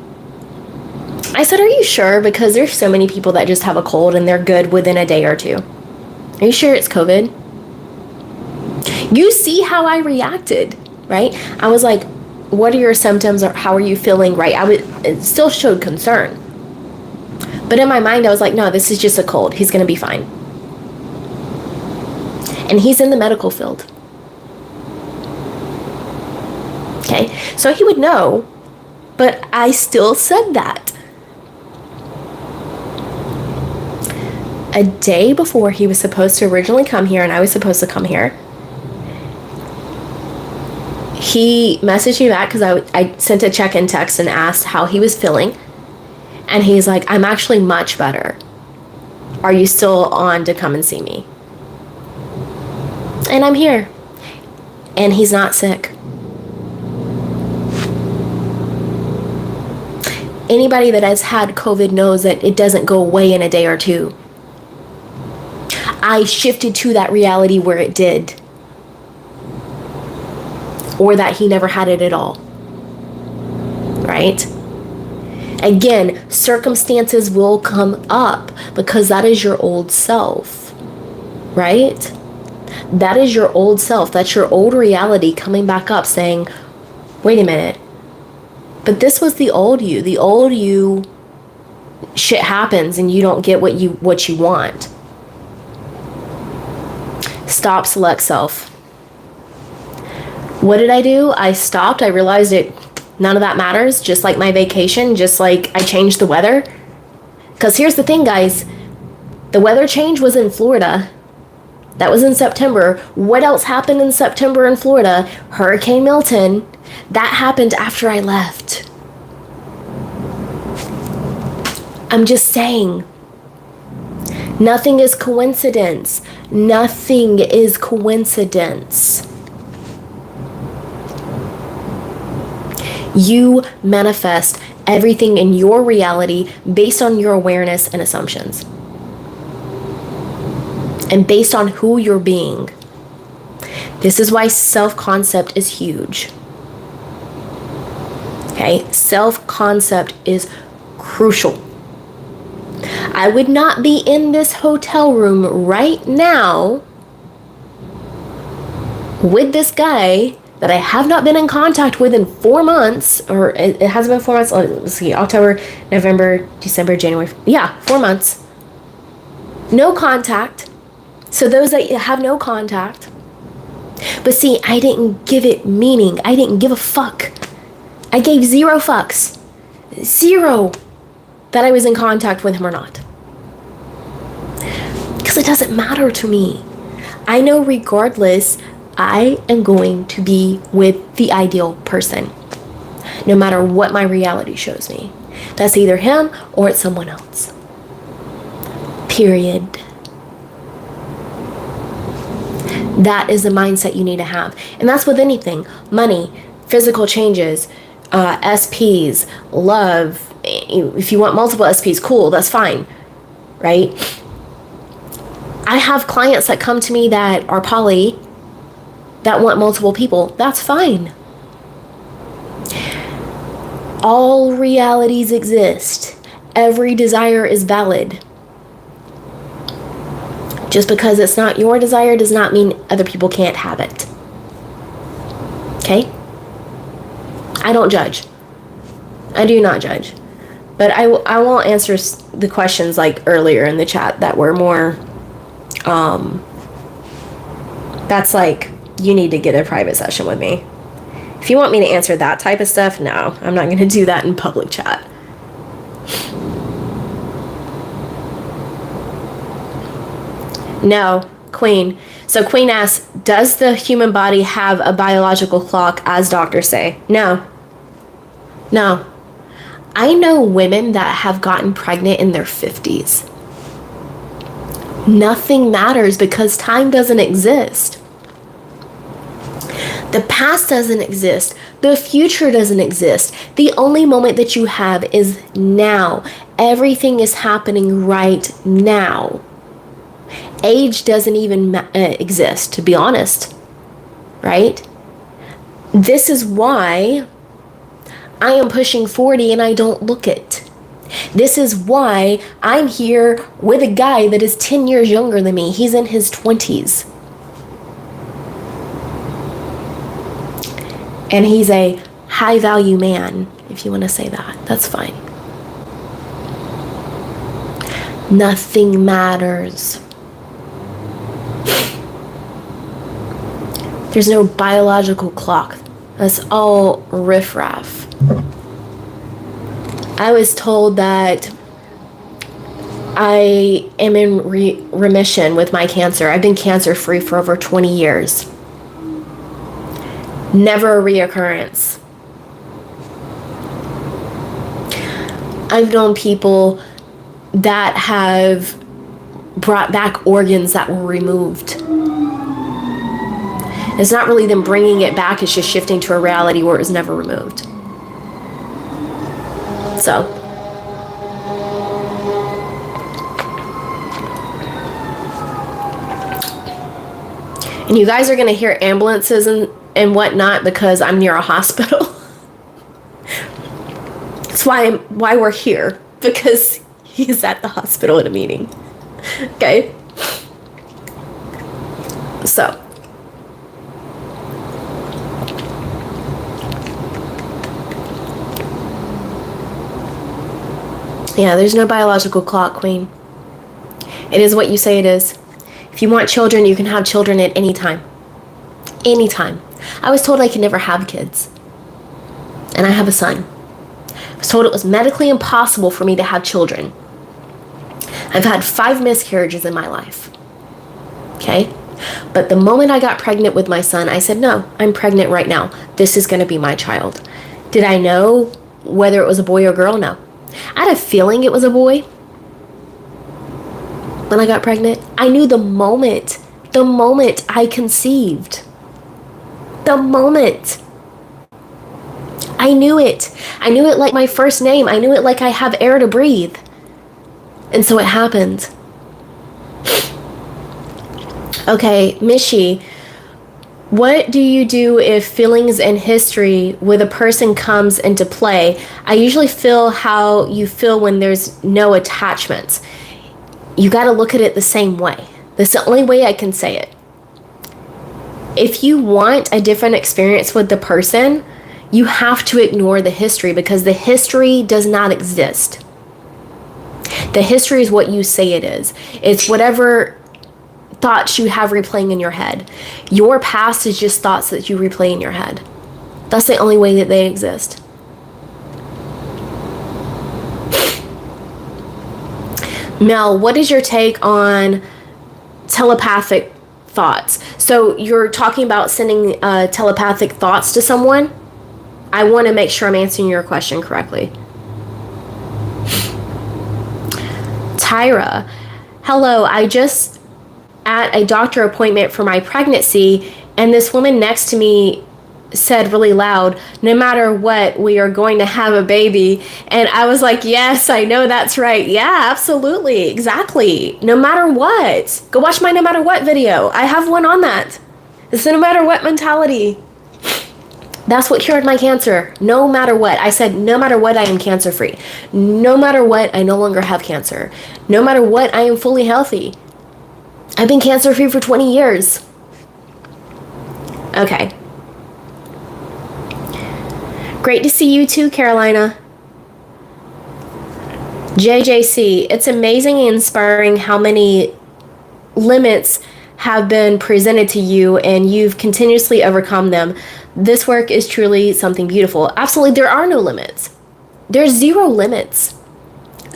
I said, are you sure? Because there's so many people that just have a cold and they're good within a day or two. Are you sure it's COVID? You see how I reacted, right? I was like, what are your symptoms or how are you feeling, right? It still showed concern. But in my mind, I was like, no, this is just a cold. He's going to be fine. And he's in the medical field. Okay, so he would know, but I still said that. A day before he was supposed to originally come here and I was supposed to come here, he messaged me back because I sent a check-in text and asked how he was feeling. And he's like, I'm actually much better. Are you still on to come and see me? And I'm here. And he's not sick. Anybody that has had COVID knows that it doesn't go away in a day or two. I shifted to that reality where it did. Or that he never had it at all. Right? Again, circumstances will come up because that is your old self. Right? That is your old self. That's your old reality coming back up saying, wait a minute, but this was the old you. The old you, shit happens and you don't get what you want. Stop, select self. What did I do? I stopped. I realized none of that matters. Just like my vacation, just like I changed the weather. Because here's the thing, guys. The weather change was in Florida. That was in September. What else happened in September in Florida? Hurricane Milton. That happened after I left. I'm just saying. Nothing is coincidence. Nothing is coincidence. You manifest everything in your reality based on your awareness and assumptions. And based on who you're being. This is why self-concept is huge. Okay? Self-concept is crucial. I would not be in this hotel room right now with this guy that I have not been in contact with in 4 months, or it hasn't been 4 months. Let's see, October, November, December, January. Yeah, 4 months. No contact. So those that have no contact. But see, I didn't give it meaning. I didn't give a fuck. I gave 0 fucks. 0 that I was in contact with him or not. Because it doesn't matter to me. I know regardless, I am going to be with the ideal person. No matter what my reality shows me. That's either him or it's someone else. Period. That is the mindset you need to have. And that's with anything. Money, physical changes, SPs, love. If you want multiple SPs, cool, that's fine. Right? I have clients that come to me that are poly, that want multiple people. That's fine. All realities exist. Every desire is valid. Just because it's not your desire does not mean other people can't have it. Okay? I don't judge. I do not judge. But I won't answer the questions like earlier in the chat that were more, that's like, you need to get a private session with me. If you want me to answer that type of stuff, no, I'm not going to do that in public chat. No, Queen. So Queen asks, does the human body have a biological clock as doctors say? No. No. I know women that have gotten pregnant in their 50s. Nothing matters because time doesn't exist. The past doesn't exist. The future doesn't exist. The only moment that you have is now. Everything is happening right now. Age doesn't even exist, to be honest, right? This is why I am pushing 40 and I don't look it. This is why I'm here with a guy that is 10 years younger than me. He's in his 20s. And he's a high value man, if you want to say that. That's fine. Nothing matters. There's no biological clock. That's all riffraff. I was told that I am in remission with my cancer. I've been cancer free for over 20 years. Never a reoccurrence. I've known people that have brought back organs that were removed. It's not really them bringing it back, it's just shifting to a reality where it was never removed. So. And you guys are going to hear ambulances and whatnot because I'm near a hospital. That's why we're here, because he's at the hospital at a meeting. Okay. So, yeah, there's no biological clock, Queen. It is what you say it is. If you want children, you can have children at any time. Anytime. I was told I could never have kids. And I have a son. I was told it was medically impossible for me to have children. I've had 5 miscarriages in my life. Okay? But the moment I got pregnant with my son, I said, no, I'm pregnant right now. This is going to be my child. Did I know whether it was a boy or girl? No. I had a feeling it was a boy when I got pregnant. I knew the moment I conceived. The moment. I knew it. I knew it like my first name. I knew it like I have air to breathe. And so it happened. Okay, Mishi, what do you do if feelings and history with a person comes into play? I usually feel how you feel when there's no attachments. You got to look at it the same way. That's the only way I can say it. If you want a different experience with the person, you have to ignore the history because the history does not exist. The history is what you say it is. It's whatever thoughts you have replaying in your head. Your past is just thoughts that you replay in your head. That's the only way that they exist. Mel, what is your take on telepathic thoughts? So you're talking about sending telepathic thoughts to someone? I want to make sure I'm answering your question correctly. Tyra, hello, I just at a doctor appointment for my pregnancy, and this woman next to me said really loud, no matter what, we are going to have a baby. And I was like, yes, I know that's right. Yeah, absolutely. Exactly. No matter what. Go watch my no matter what video. I have one on that. It's the no matter what mentality. That's what cured my cancer. No matter what. I said, no matter what, I am cancer free. No matter what, I no longer have cancer. No matter what, I am fully healthy. I've been cancer free for 20 years. Okay. Great to see you too, Carolina. JJC, it's amazing and inspiring how many limits have been presented to you and you've continuously overcome them. This work is truly something beautiful. Absolutely, there are no limits. There's 0 limits.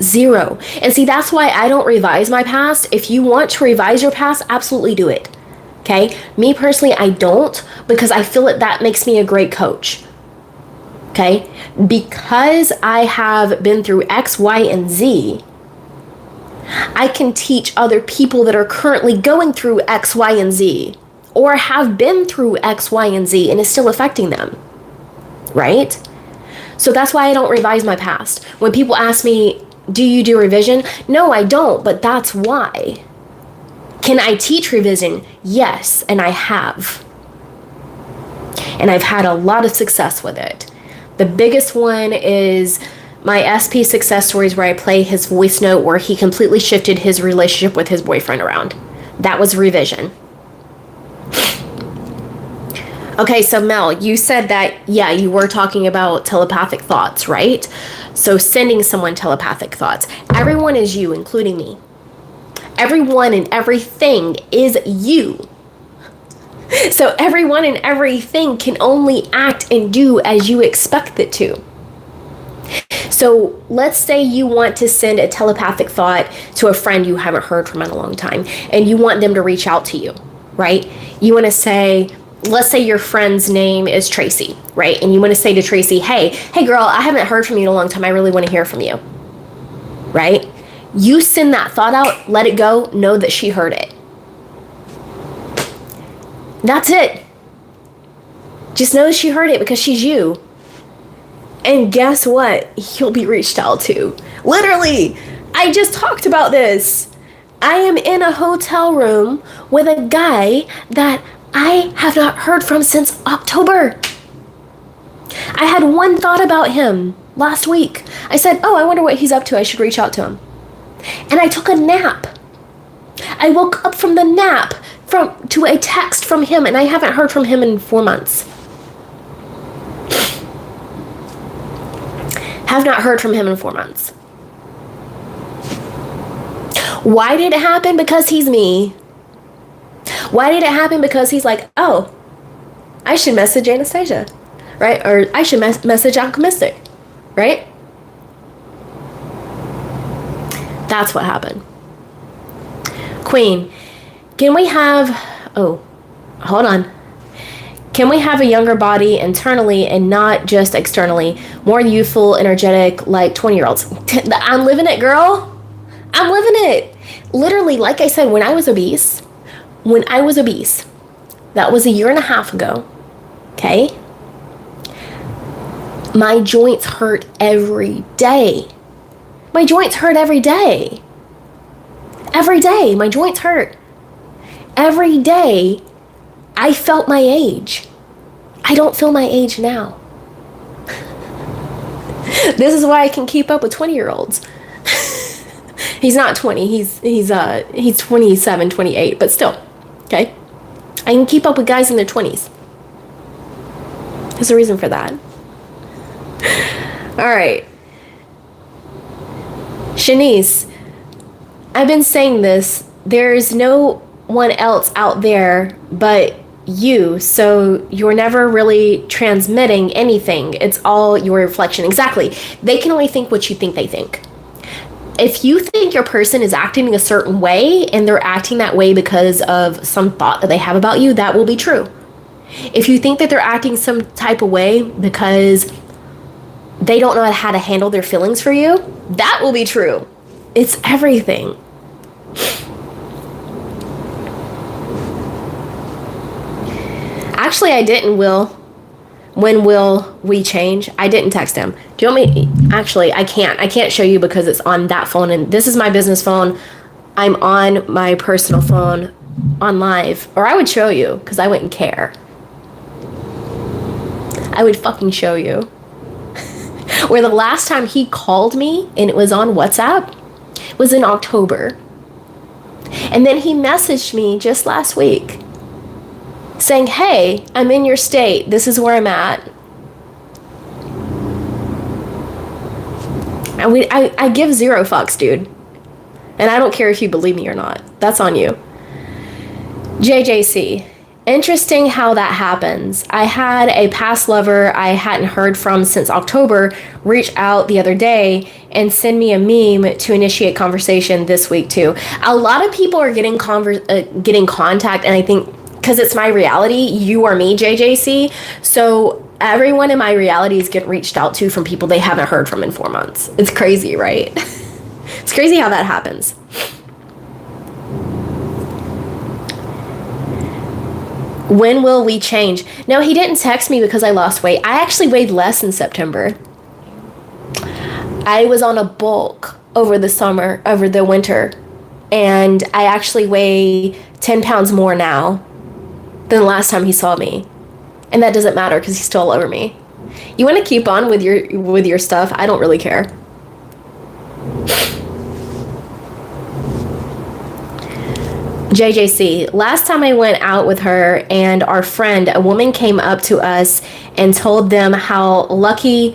0. And see, that's why I don't revise my past. If you want to revise your past, absolutely do it. Okay? Me personally, I don't, because I feel that makes me a great coach. Okay? Because I have been through X, Y, and Z, I can teach other people that are currently going through X, Y, and Z, or have been through X, Y, and Z, and is still affecting them. Right? So that's why I don't revise my past. When people ask me, do you do revision? No, I don't, but that's why. Can I teach revision? Yes, and I have. And I've had a lot of success with it. The biggest one is my SP success stories where I play his voice note where he completely shifted his relationship with his boyfriend around. That was revision. Okay, so Mel, you said that, yeah, you were talking about telepathic thoughts, right? So sending someone telepathic thoughts. Everyone is you, including me. Everyone and everything is you. So everyone and everything can only act and do as you expect it to. So let's say you want to send a telepathic thought to a friend you haven't heard from in a long time, and you want them to reach out to you, right? You want to say, let's say your friend's name is Tracy, right? And you want to say to Tracy, hey girl, I haven't heard from you in a long time. I really want to hear from you, right? You send that thought out, let it go, know that she heard it. That's it. Just know she heard it because she's you. And guess what? You'll be reached out to. Literally, I just talked about this. I am in a hotel room with a guy that I have not heard from since October. I had one thought about him last week. I said, oh, I wonder what he's up to. I should reach out to him. And I took a nap. I woke up from the nap to a text from him, and I haven't heard from him in 4 months. Have not heard from him in 4 months. Why did it happen? Because he's me. Why did it happen? Because he's like, oh, I should message Anastasia, right? Or I should message Alchemistic, right? That's what happened. Queen, can we have, oh, hold on. Can we have a younger body internally and not just externally? More youthful, energetic, like 20-year-olds. I'm living it, girl. I'm living it. Literally, like I said, when I was obese, that was 1.5 years ago, okay? My joints hurt every day. My joints hurt every day. Every day, my joints hurt. Every day, I felt my age. I don't feel my age now. This is why I can keep up with 20-year-olds. He's not 20, he's 27, 28, but still, okay? I can keep up with guys in their 20s. There's a reason for that. All right. Shanice, I've been saying this. There's no one else out there but you, so you're never really transmitting anything. It's all your reflection. Exactly. They can only think what you think they think. If you think your person is acting a certain way and they're acting that way because of some thought that they have about you, that will be true. If you think that they're acting some type of way because they don't know how to handle their feelings for you, that will be true. It's everything. Actually, I didn't, Will. When will we change? I didn't text him. Do you want me? Actually, I can't show you because it's on that phone, and this is my business phone. I'm on my personal phone on live, or I would show you because I wouldn't care. I would fucking show you. Where the last time he called me, and it was on WhatsApp, was in October. And then he messaged me just last week saying, hey, I'm in your state. This is where I'm at. And I give 0 fucks, dude. And I don't care if you believe me or not. That's on you. JJC. Interesting how that happens. I had a past lover I hadn't heard from since October reach out the other day and send me a meme to initiate conversation this week too. A lot of people are getting contact, and I think because it's my reality, you are me, JJC. So everyone in my reality is getting reached out to from people they haven't heard from in 4 months. It's crazy, right? It's crazy how that happens. When will we change? No, he didn't text me because I lost weight. I actually weighed less in September. I was on a bulk over the winter, and I actually weigh 10 pounds more now than the last time he saw me. And that doesn't matter because he's still all over me. You want to keep on with your stuff? I don't really care. JJC, last time I went out with her and our friend, a woman came up to us and told them how lucky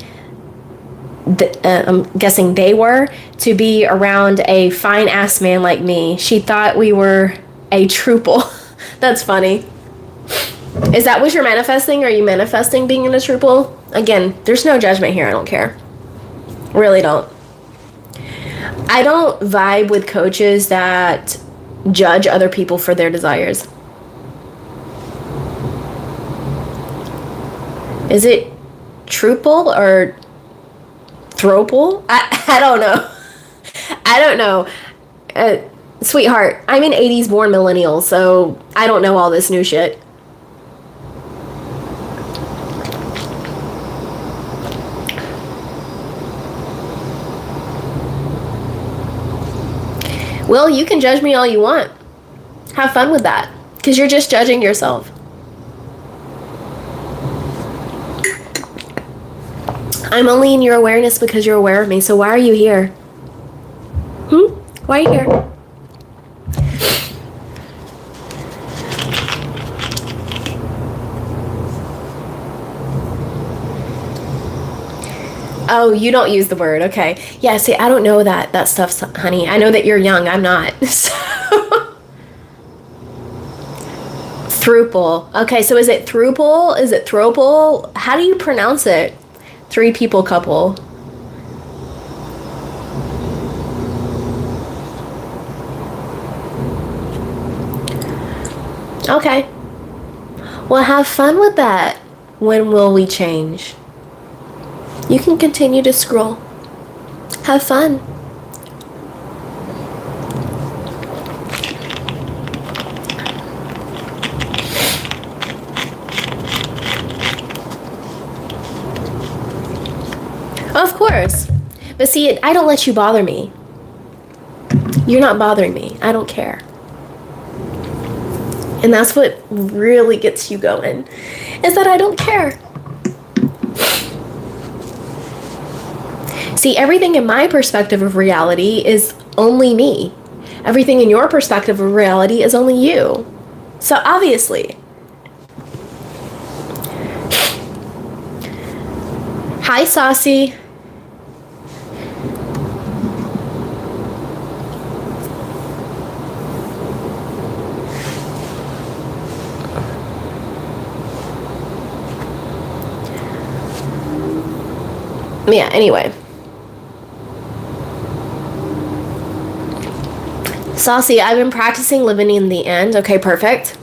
I'm guessing they were to be around a fine ass man like me. She thought we were a truple. That's funny. Is that what you're manifesting? Are you manifesting being in a truple? Again, there's no judgment here. I don't care. Really don't. I don't vibe with coaches that judge other people for their desires. Is it truple or throple? I don't know. I don't know. Sweetheart, I'm an 80s born millennial, so I don't know all this new shit. Well, you can judge me all you want. Have fun with that, because you're just judging yourself. I'm only in your awareness because you're aware of me, so why are you here? Why are you here? Oh, you don't use the word. Okay. Yeah, see, I don't know that stuff, honey. I know that you're young. I'm not. So. Throuple. Okay, so is it throuple? Is it throuple? How do you pronounce it? Three people couple. Okay. Well, have fun with that. When will we change? You can continue to scroll. Have fun. Of course. But see, I don't let you bother me. You're not bothering me. I don't care. And that's what really gets you going, is that I don't care. See, everything in my perspective of reality is only me. Everything in your perspective of reality is only you. So obviously. Hi, Saucy. Yeah, anyway. Saucy, I've been practicing living in the end. Okay, perfect.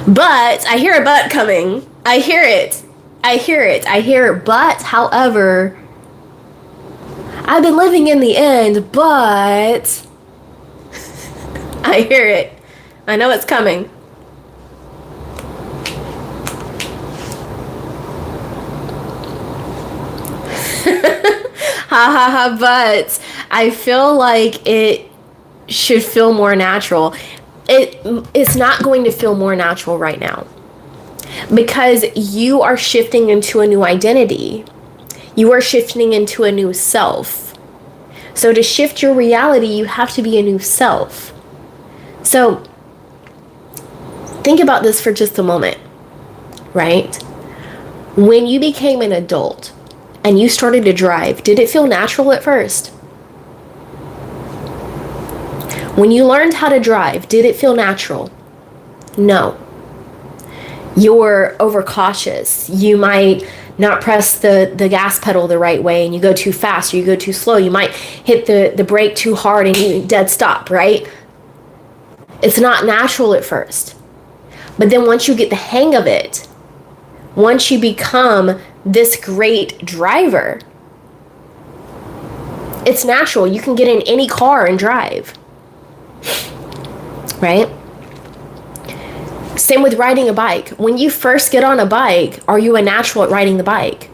But I hear a but coming. I hear it. I hear it. I hear it. But, however, I've been living in the end, but I hear it. I know it's coming. Ha ha ha, but I feel like it should feel more natural. It's not going to feel more natural right now because you are shifting into a new identity. You are shifting into a new self. So to shift your reality, you have to be a new self. So think about this for just a moment, right? When you became an adult, and you started to drive, did it feel natural at first? When you learned how to drive, did it feel natural? No. You're overcautious. You might not press the gas pedal the right way and you go too fast or you go too slow. You might hit the brake too hard and you dead stop, right? It's not natural at first. But then once you get the hang of it, once you become this great driver, it's natural. You can get in any car and drive, right? Same with riding a bike. When you first get on a bike, are you a natural at riding the bike?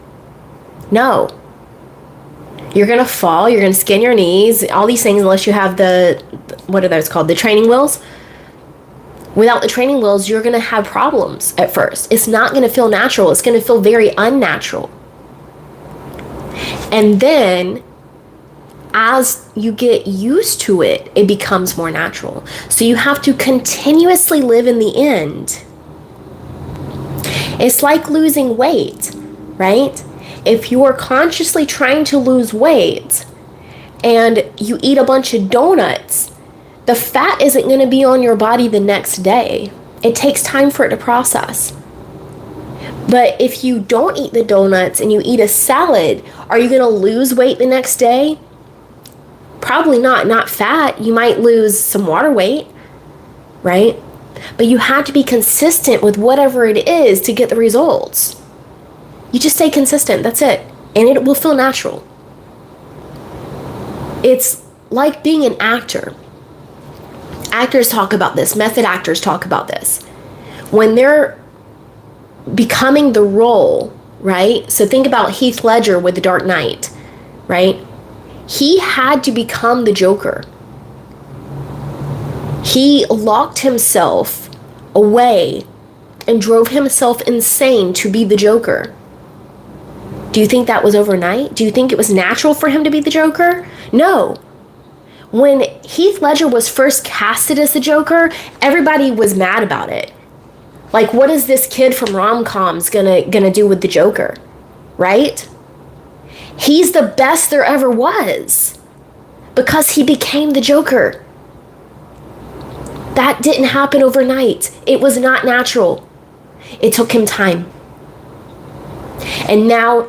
No. You're gonna fall, you're gonna skin your knees, all these things, unless you have what are those called? The training wheels. Without the training wheels, you're going to have problems at first. It's not going to feel natural. It's going to feel very unnatural. And then, as you get used to it, it becomes more natural. So you have to continuously live in the end. It's like losing weight, right? If you are consciously trying to lose weight and you eat a bunch of donuts, the fat isn't going to be on your body the next day. It takes time for it to process. But if you don't eat the donuts and you eat a salad, are you going to lose weight the next day? Probably not fat. You might lose some water weight, right? But you have to be consistent with whatever it is to get the results. You just stay consistent. That's it. And it will feel natural. It's like being an actor. Actors talk about this. Method actors talk about this. When they're becoming the role, right? So think about Heath Ledger with The Dark Knight, right? He had to become the Joker. He locked himself away and drove himself insane to be the Joker. Do you think that was overnight? Do you think it was natural for him to be the Joker? No. When Heath Ledger was first casted as the Joker, everybody was mad about it. Like, what is this kid from rom-coms gonna do with the Joker, right? He's the best there ever was because he became the Joker. That didn't happen overnight. It was not natural. It took him time. And now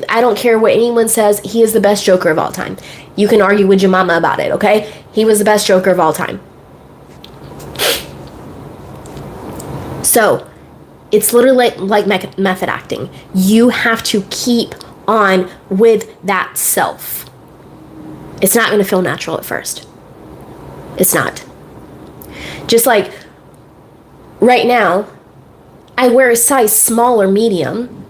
I don't care what anyone says, he is the best Joker of all time. You can argue with your mama about it, okay? He was the best Joker of all time. So, it's literally like method acting. You have to keep on with that self. It's not going to feel natural at first. It's not. Just like right now, I wear a size small or medium.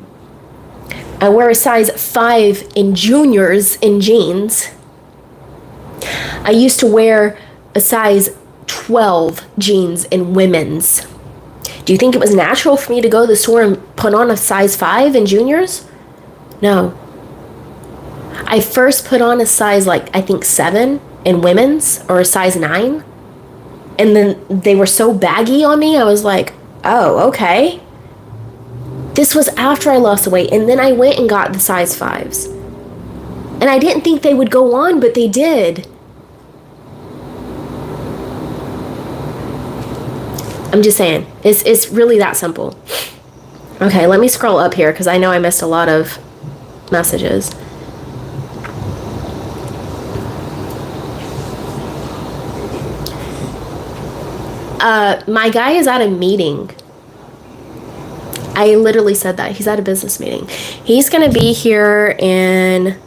I wear a size 5 in juniors in jeans. I used to wear a size 12 jeans in women's. Do you think it was natural for me to go to the store and put on a size 5 in juniors? No. I first put on a size I think 7 in women's, or a size 9. And then they were so baggy on me, I was like, oh, okay. This was after I lost the weight, and then I went and got the size 5s. And I didn't think they would go on, but they did. I'm just saying, it's really that simple. Okay, let me scroll up here because I know I missed a lot of messages. My guy is at a meeting. I literally said that. He's at a business meeting. He's going to be here in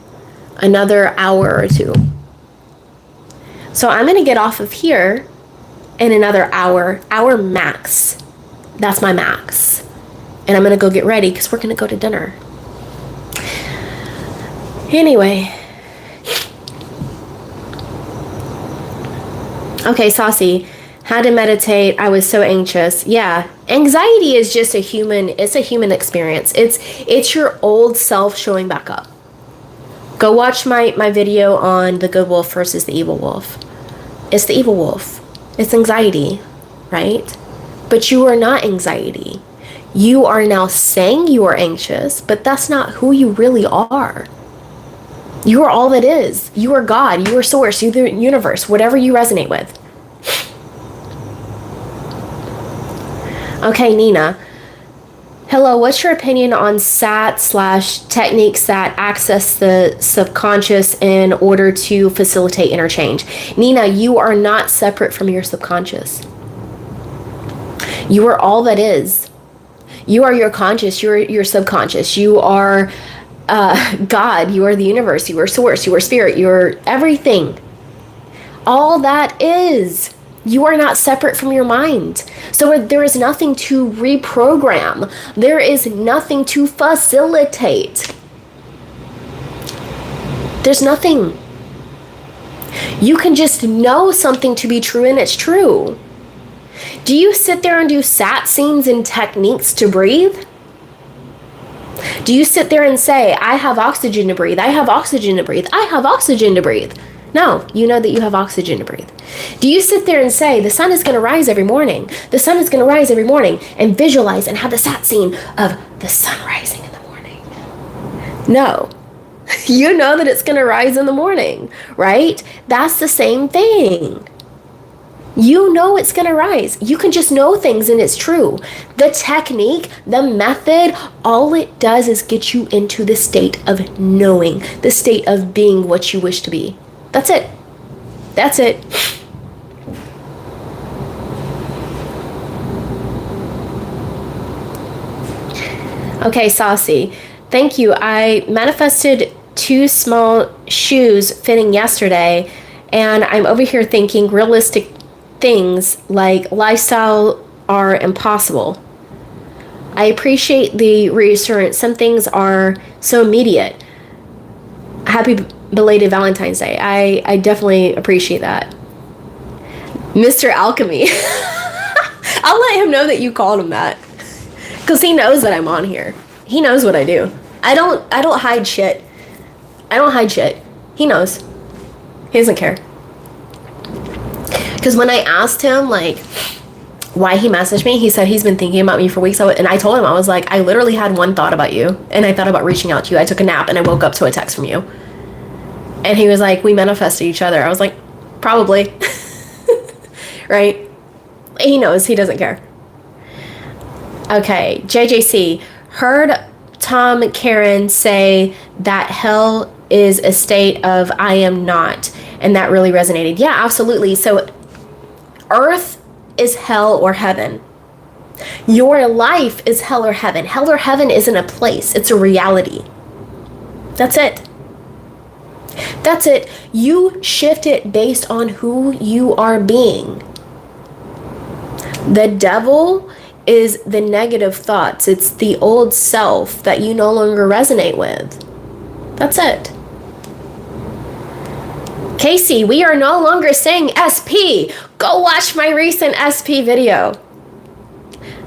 another hour or 2. So I'm going to get off of here in another hour max. That's my max. And I'm going to go get ready because we're going to go to dinner. Anyway. Okay, Saucy. How to meditate. I was so anxious. Yeah. Anxiety is just it's a human experience. It's your old self showing back up. Go watch my video on the good wolf versus the evil wolf. It's the evil wolf. It's anxiety, right? But you are not anxiety. You are now saying you are anxious, but that's not who you really are. You are all that is. You are God. You are source. You are the universe. Whatever you resonate with. Okay, Nina. Hello, what's your opinion on SAT/techniques that access the subconscious in order to facilitate interchange? Nina, you are not separate from your subconscious. You are all that is. You are your conscious, you are your subconscious. You are God, you are the universe, you are source, you are spirit, you are everything. All that is. You are not separate from your mind. So there is nothing to reprogram. There is nothing to facilitate. There's nothing. You can just know something to be true and it's true. Do you sit there and do sat scenes and techniques to breathe? Do you sit there and say, I have oxygen to breathe, I have oxygen to breathe, I have oxygen to breathe? No, you know that you have oxygen to breathe. Do you sit there and say, the sun is going to rise every morning, the sun is going to rise every morning, and visualize and have the sat scene of the sun rising in the morning? No. You know that it's going to rise in the morning, right? That's the same thing. You know it's going to rise. You can just know things and it's true. The technique, the method, all it does is get you into the state of knowing, the state of being what you wish to be. That's it. That's it. Okay, Saucy. Thank you. I manifested 2 small shoes fitting yesterday, and I'm over here thinking realistic things like lifestyle are impossible. I appreciate the reassurance. Some things are so immediate. Happy belated Valentine's Day. I definitely appreciate that. Mr. Alchemy. I'll let him know that you called him that. Because he knows that I'm on here. He knows what I do. I don't hide shit. I don't hide shit. He knows. He doesn't care. Because when I asked him, like, why he messaged me. He said he's been thinking about me for weeks. And I told him, I was like, I literally had one thought about you, and I thought about reaching out to you. I took a nap and I woke up to a text from you. And he was like, we manifested each other. I was like, probably. Right? He knows. He doesn't care. Okay, JJC. Heard Tom Karen say that hell is a state of I am not. And that really resonated. Yeah, absolutely. So earth is hell or heaven. Your life is hell or heaven. Hell or heaven isn't a place. It's a reality. That's it. That's it. You shift it based on who you are being. The devil is the negative thoughts. It's the old self that you no longer resonate with. That's it. Casey, we are no longer saying SP. Go watch my recent SP video.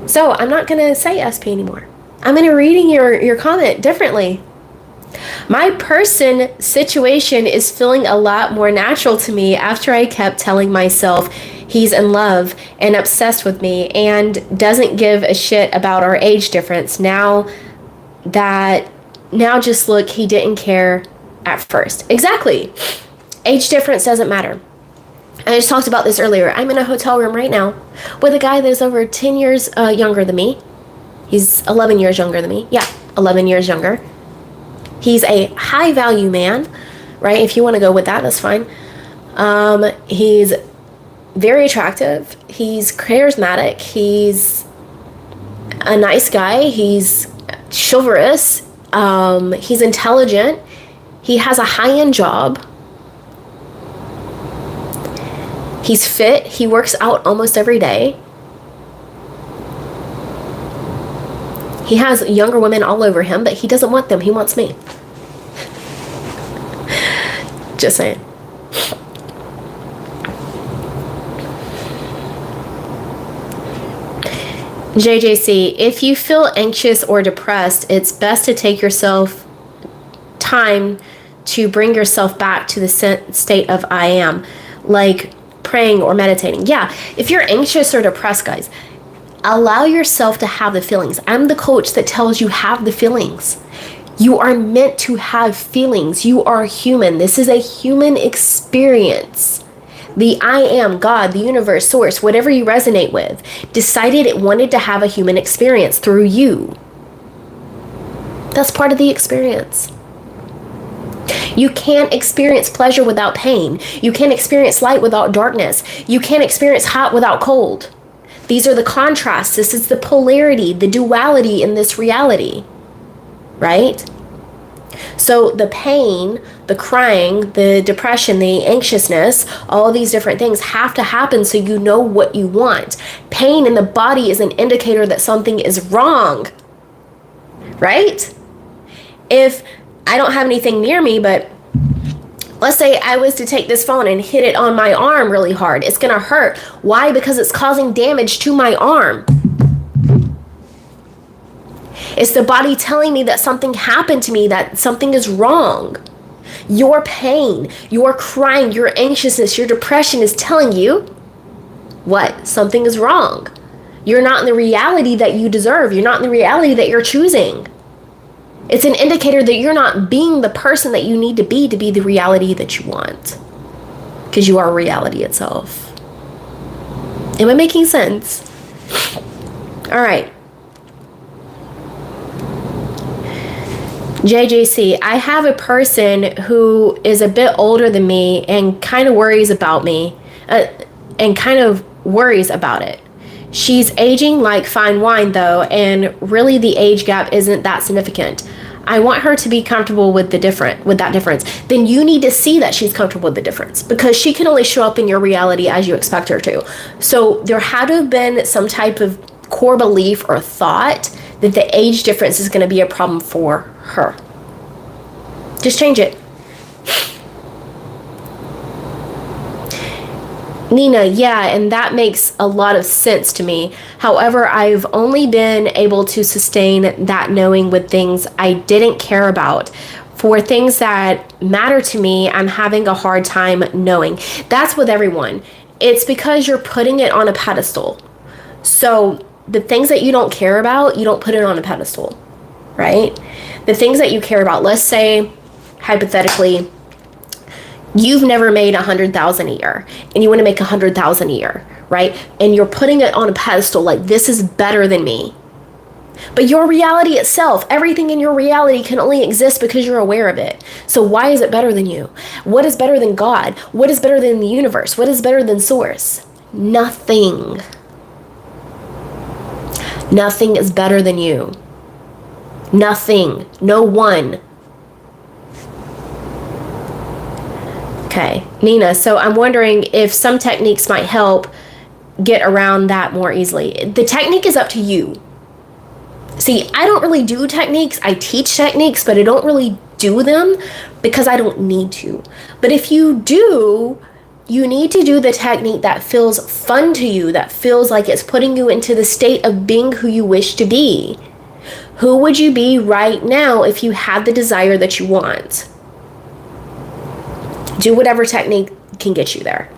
So I'm not going to say SP anymore. I'm going to reading your comment differently. My person situation is feeling a lot more natural to me after I kept telling myself he's in love and obsessed with me and doesn't give a shit about our age difference. Now just look, he didn't care at first. Exactly. Age difference doesn't matter. I just talked about this earlier. I'm in a hotel room right now with a guy that is over 10 years younger than me. He's 11 years younger than me. Yeah, 11 years younger. He's a high value man, right? If you want to go with that, that's fine. He's very attractive. He's charismatic. He's a nice guy. He's chivalrous. He's intelligent. He has a high-end job. He's fit. He works out almost every day. He has younger women all over him, but he doesn't want them. He wants me. Just saying. JJC, if you feel anxious or depressed, it's best to take yourself time to bring yourself back to the state of I am, like praying or meditating. Yeah, if you're anxious or depressed, guys, allow yourself to have the feelings. I'm the coach that tells you have the feelings. You are meant to have feelings. You are human. This is a human experience. The I am, God, the universe, source, whatever you resonate with, decided it wanted to have a human experience through you. That's part of the experience. You can't experience pleasure without pain. You can't experience light without darkness. You can't experience hot without cold. These are the contrasts. This is the polarity, the duality in this reality, right? So the pain, the crying, the depression, the anxiousness, all these different things have to happen so you know what you want. Pain in the body is an indicator that something is wrong, right? If I don't have anything near me, but let's say I was to take this phone and hit it on my arm really hard, it's gonna hurt. Why? Because it's causing damage to my arm. It's the body telling me that something happened to me, that something is wrong. Your pain, your crying, your anxiousness, your depression is telling you what? Something is wrong. You're not in the reality that you deserve. You're not in the reality that you're choosing. It's an indicator that you're not being the person that you need to be the reality that you want. Because you are reality itself. Am I making sense? All right. JJC, I have a person who is a bit older than me and kind of worries about me and kind of worries about it. She's aging like fine wine though, and really the age gap isn't that significant. I want her to be comfortable with that difference. Then you need to see that she's comfortable with the difference, because she can only show up in your reality as you expect her to. So there had to have been some type of core belief or thought that the age difference is going to be a problem for her. Just change it. Nina, yeah, and that makes a lot of sense to me. However, I've only been able to sustain that knowing with things I didn't care about. For things that matter to me, I'm having a hard time knowing. That's with everyone. It's because you're putting it on a pedestal. So the things that you don't care about, you don't put it on a pedestal, right? The things that you care about, let's say, hypothetically, you've never made 100,000 a year and you want to make 100,000 a year, right? And you're putting it on a pedestal like, this is better than me. But your reality itself, everything in your reality can only exist because you're aware of it. So why is it better than you? What is better than God? What is better than the universe? What is better than source? Nothing. Nothing is better than you. Nothing. No one. Okay, Nina, so I'm wondering if some techniques might help get around that more easily. The technique is up to you. See, I don't really do techniques. I teach techniques, but I don't really do them because I don't need to. But if you do, you need to do the technique that feels fun to you, that feels like it's putting you into the state of being who you wish to be. Who would you be right now if you had the desire that you want? Do whatever technique can get you there.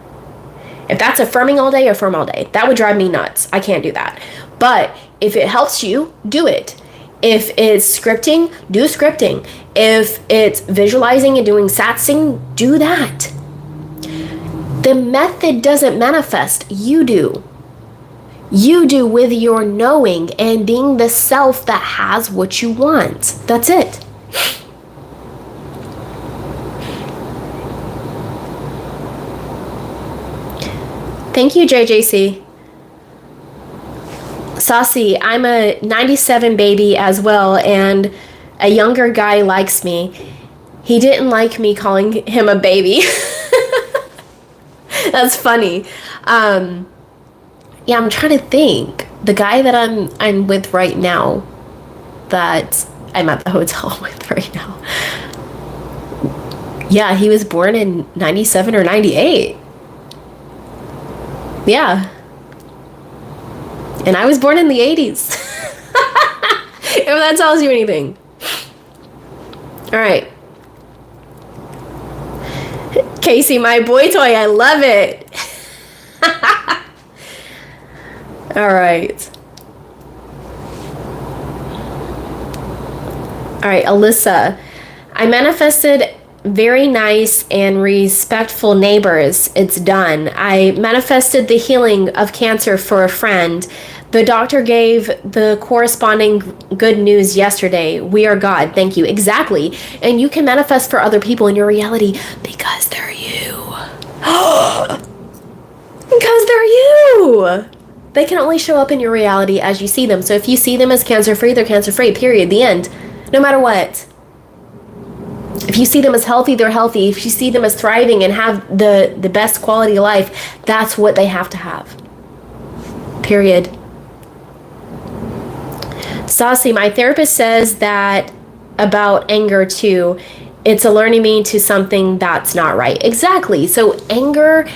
If that's affirming all day, affirm all day. That would drive me nuts. I can't do that. But if it helps you, do it. If it's scripting, do scripting. If it's visualizing and doing satsing, do that. The method doesn't manifest. You do. You do with your knowing and being the self that has what you want. That's it. Thank you, JJC. Saucy, I'm a 97 baby as well, and a younger guy likes me. He didn't like me calling him a baby. That's funny. Yeah, I'm trying to think. The guy that I'm with right now, that I'm at the hotel with right now. Yeah, he was born in 97 or 98. Yeah. And I was born in the 80s. If that tells you anything. All right. Casey, my boy toy, I love it. All right. All right, Alyssa. I manifested very nice and respectful neighbors. It's done. I manifested the healing of cancer for a friend. The doctor gave the corresponding good news yesterday. We are God. Thank you. Exactly. And you can manifest for other people in your reality because they're you. Because they're you. They can only show up in your reality as you see them. So if you see them as cancer-free, they're cancer-free. Period. The end. No matter what. If you see them as healthy, they're healthy. If you see them as thriving and have the best quality of life, that's what they have to have. Period. Saucy, my therapist says that about anger too. It's alerting me to something that's not right. Exactly. So anger,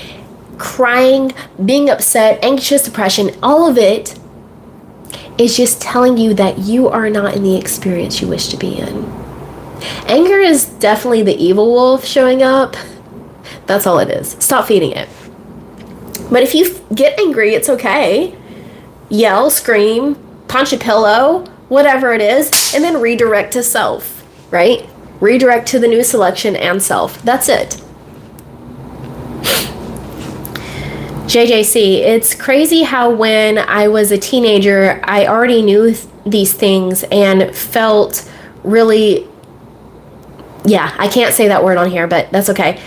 crying, being upset, anxious, depression, all of it is just telling you that you are not in the experience you wish to be in. Anger is definitely the evil wolf showing up. That's all it is. Stop feeding it. But if you get angry, it's okay. Yell, scream, punch a pillow, whatever it is, and then redirect to self, right? Redirect to the new selection and self. That's it. JJC, it's crazy how when I was a teenager, I already knew these things and felt really... Yeah, I can't say that word on here, but that's okay.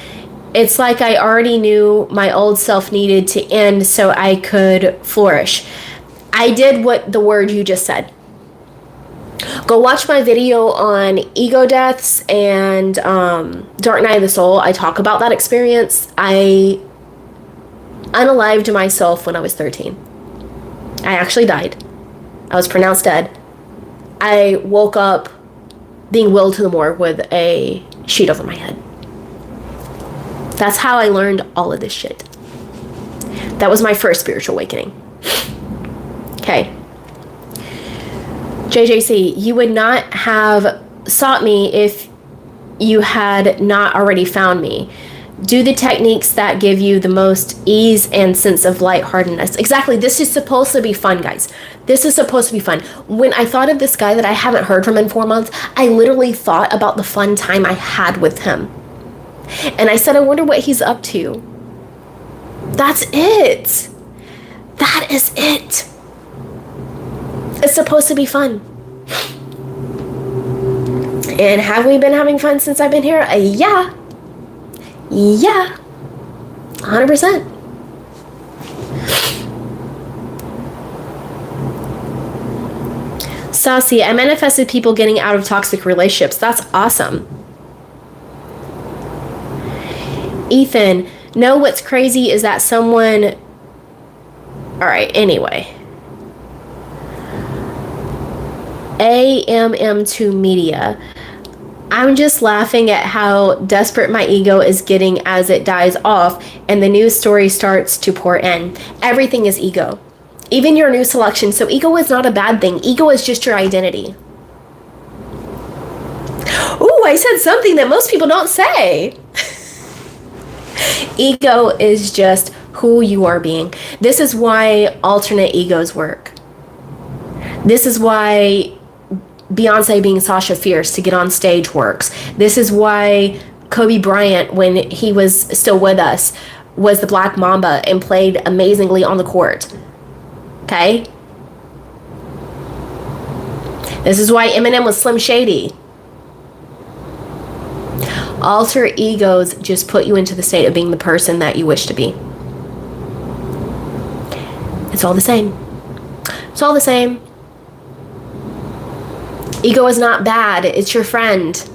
It's like I already knew my old self needed to end so I could flourish. I did what the word you just said. Go watch my video on ego deaths and Dark Night of the Soul. I talk about that experience. I unalived myself when I was 13. I actually died. I was pronounced dead. I woke up being willed to the morgue with a sheet over my head. That's how I learned all of this shit. That was my first spiritual awakening. Okay. JJC, you would not have sought me if you had not already found me. Do the techniques that give you the most ease and sense of lightheartedness. Exactly. This is supposed to be fun, guys. This is supposed to be fun. When I thought of this guy that I haven't heard from in 4 months, I literally thought about the fun time I had with him. And I said, I wonder what he's up to. That's it. That is it. It's supposed to be fun. And have we been having fun since I've been here? Yeah. Yeah. 100%. Saucy, I manifested people getting out of toxic relationships. That's awesome. Ethan, no, what's crazy is that someone... All right, anyway. AMM2 Media. I'm just laughing at how desperate my ego is getting as it dies off and the news story starts to pour in. Everything is ego. Even your new selection. So ego is not a bad thing. Ego is just your identity. Ooh, I said something that most people don't say. Ego is just who you are being. This is why alternate egos work. This is why Beyonce being Sasha Fierce to get on stage works. This is why Kobe Bryant, when he was still with us, was the Black Mamba and played amazingly on the court. Okay? This is why Eminem was Slim Shady. Alter egos just put you into the state of being the person that you wish to be. It's all the same. It's all the same. Ego is not bad. It's your friend.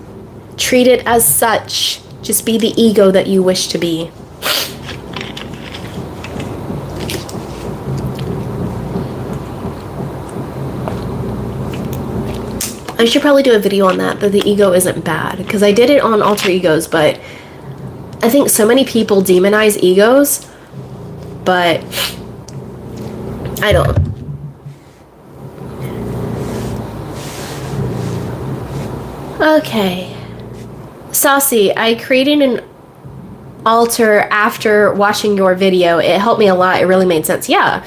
Treat it as such. Just be the ego that you wish to be. I should probably do a video on that the ego isn't bad. Because I did it on alter egos, but I think so many people demonize egos. But I don't. Okay. Saucy, I created an altar after watching your video. It helped me a lot. It really made sense. Yeah.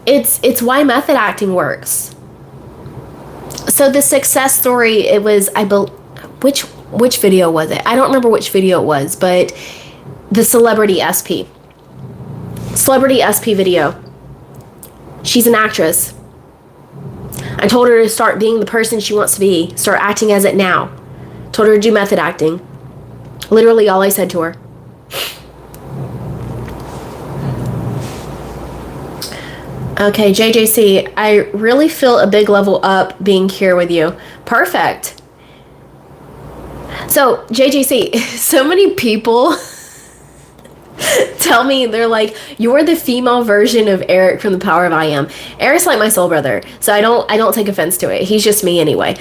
It's why method acting works. So the success story, it was, which video was it? I don't remember which video it was, but the Celebrity SP video. She's an actress. I told her to start being the person she wants to be. Start acting as it now. Told her to do method acting. Literally all I said to her. Okay, JJC, I really feel a big level up being here with you. Perfect. So, JJC, so many people tell me, they're like, you're the female version of Eric from The Power of I Am. Eric's like my soul brother, so I don't take offense to it. He's just me anyway.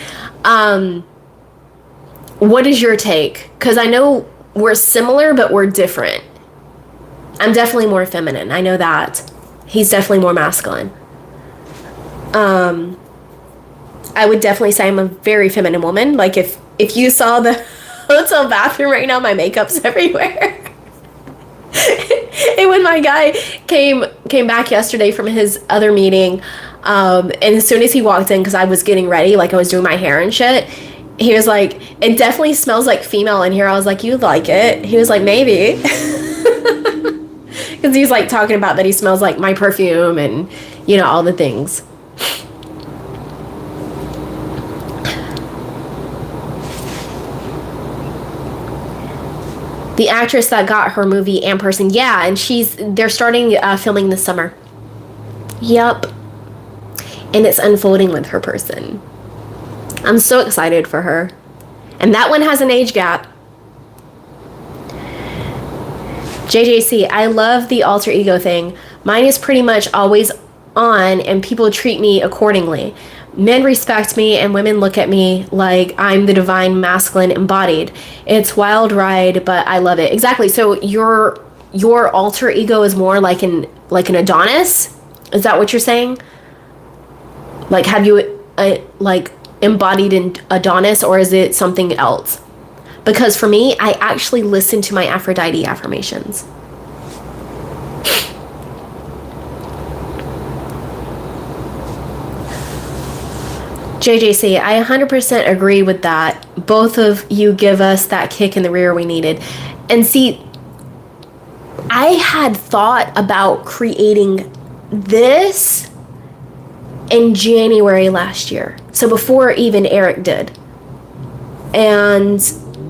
What is your take? Because I know we're similar, but we're different. I'm definitely more feminine. I know that. He's definitely more masculine. I would definitely say I'm a very feminine woman. Like if you saw the hotel bathroom right now, my makeup's everywhere. And when my guy came back yesterday from his other meeting, and as soon as he walked in, because I was getting ready, like I was doing my hair and shit, he was like, it definitely smells like female in here. I was like, you like it? He was like, maybe. Because he's like talking about that he smells like my perfume and, you know, all the things. The actress that got her movie Amperson, yeah, and they're starting filming this summer. Yep. And it's unfolding with her person. I'm so excited for her. And that one has an age gap. JJC, I love the alter ego thing. Mine is pretty much always on and people treat me accordingly. Men respect me and women look at me like I'm the divine masculine embodied. It's wild ride, but I love it. Exactly. So your alter ego is more like an Adonis? Is that what you're saying? Like, have you like embodied in Adonis, or is it something else? Because for me, I actually listen to my Aphrodite affirmations. JJC, I 100% agree with that. Both of you give us that kick in the rear we needed. And see, I had thought about creating this in January last year. So before even Eric did. And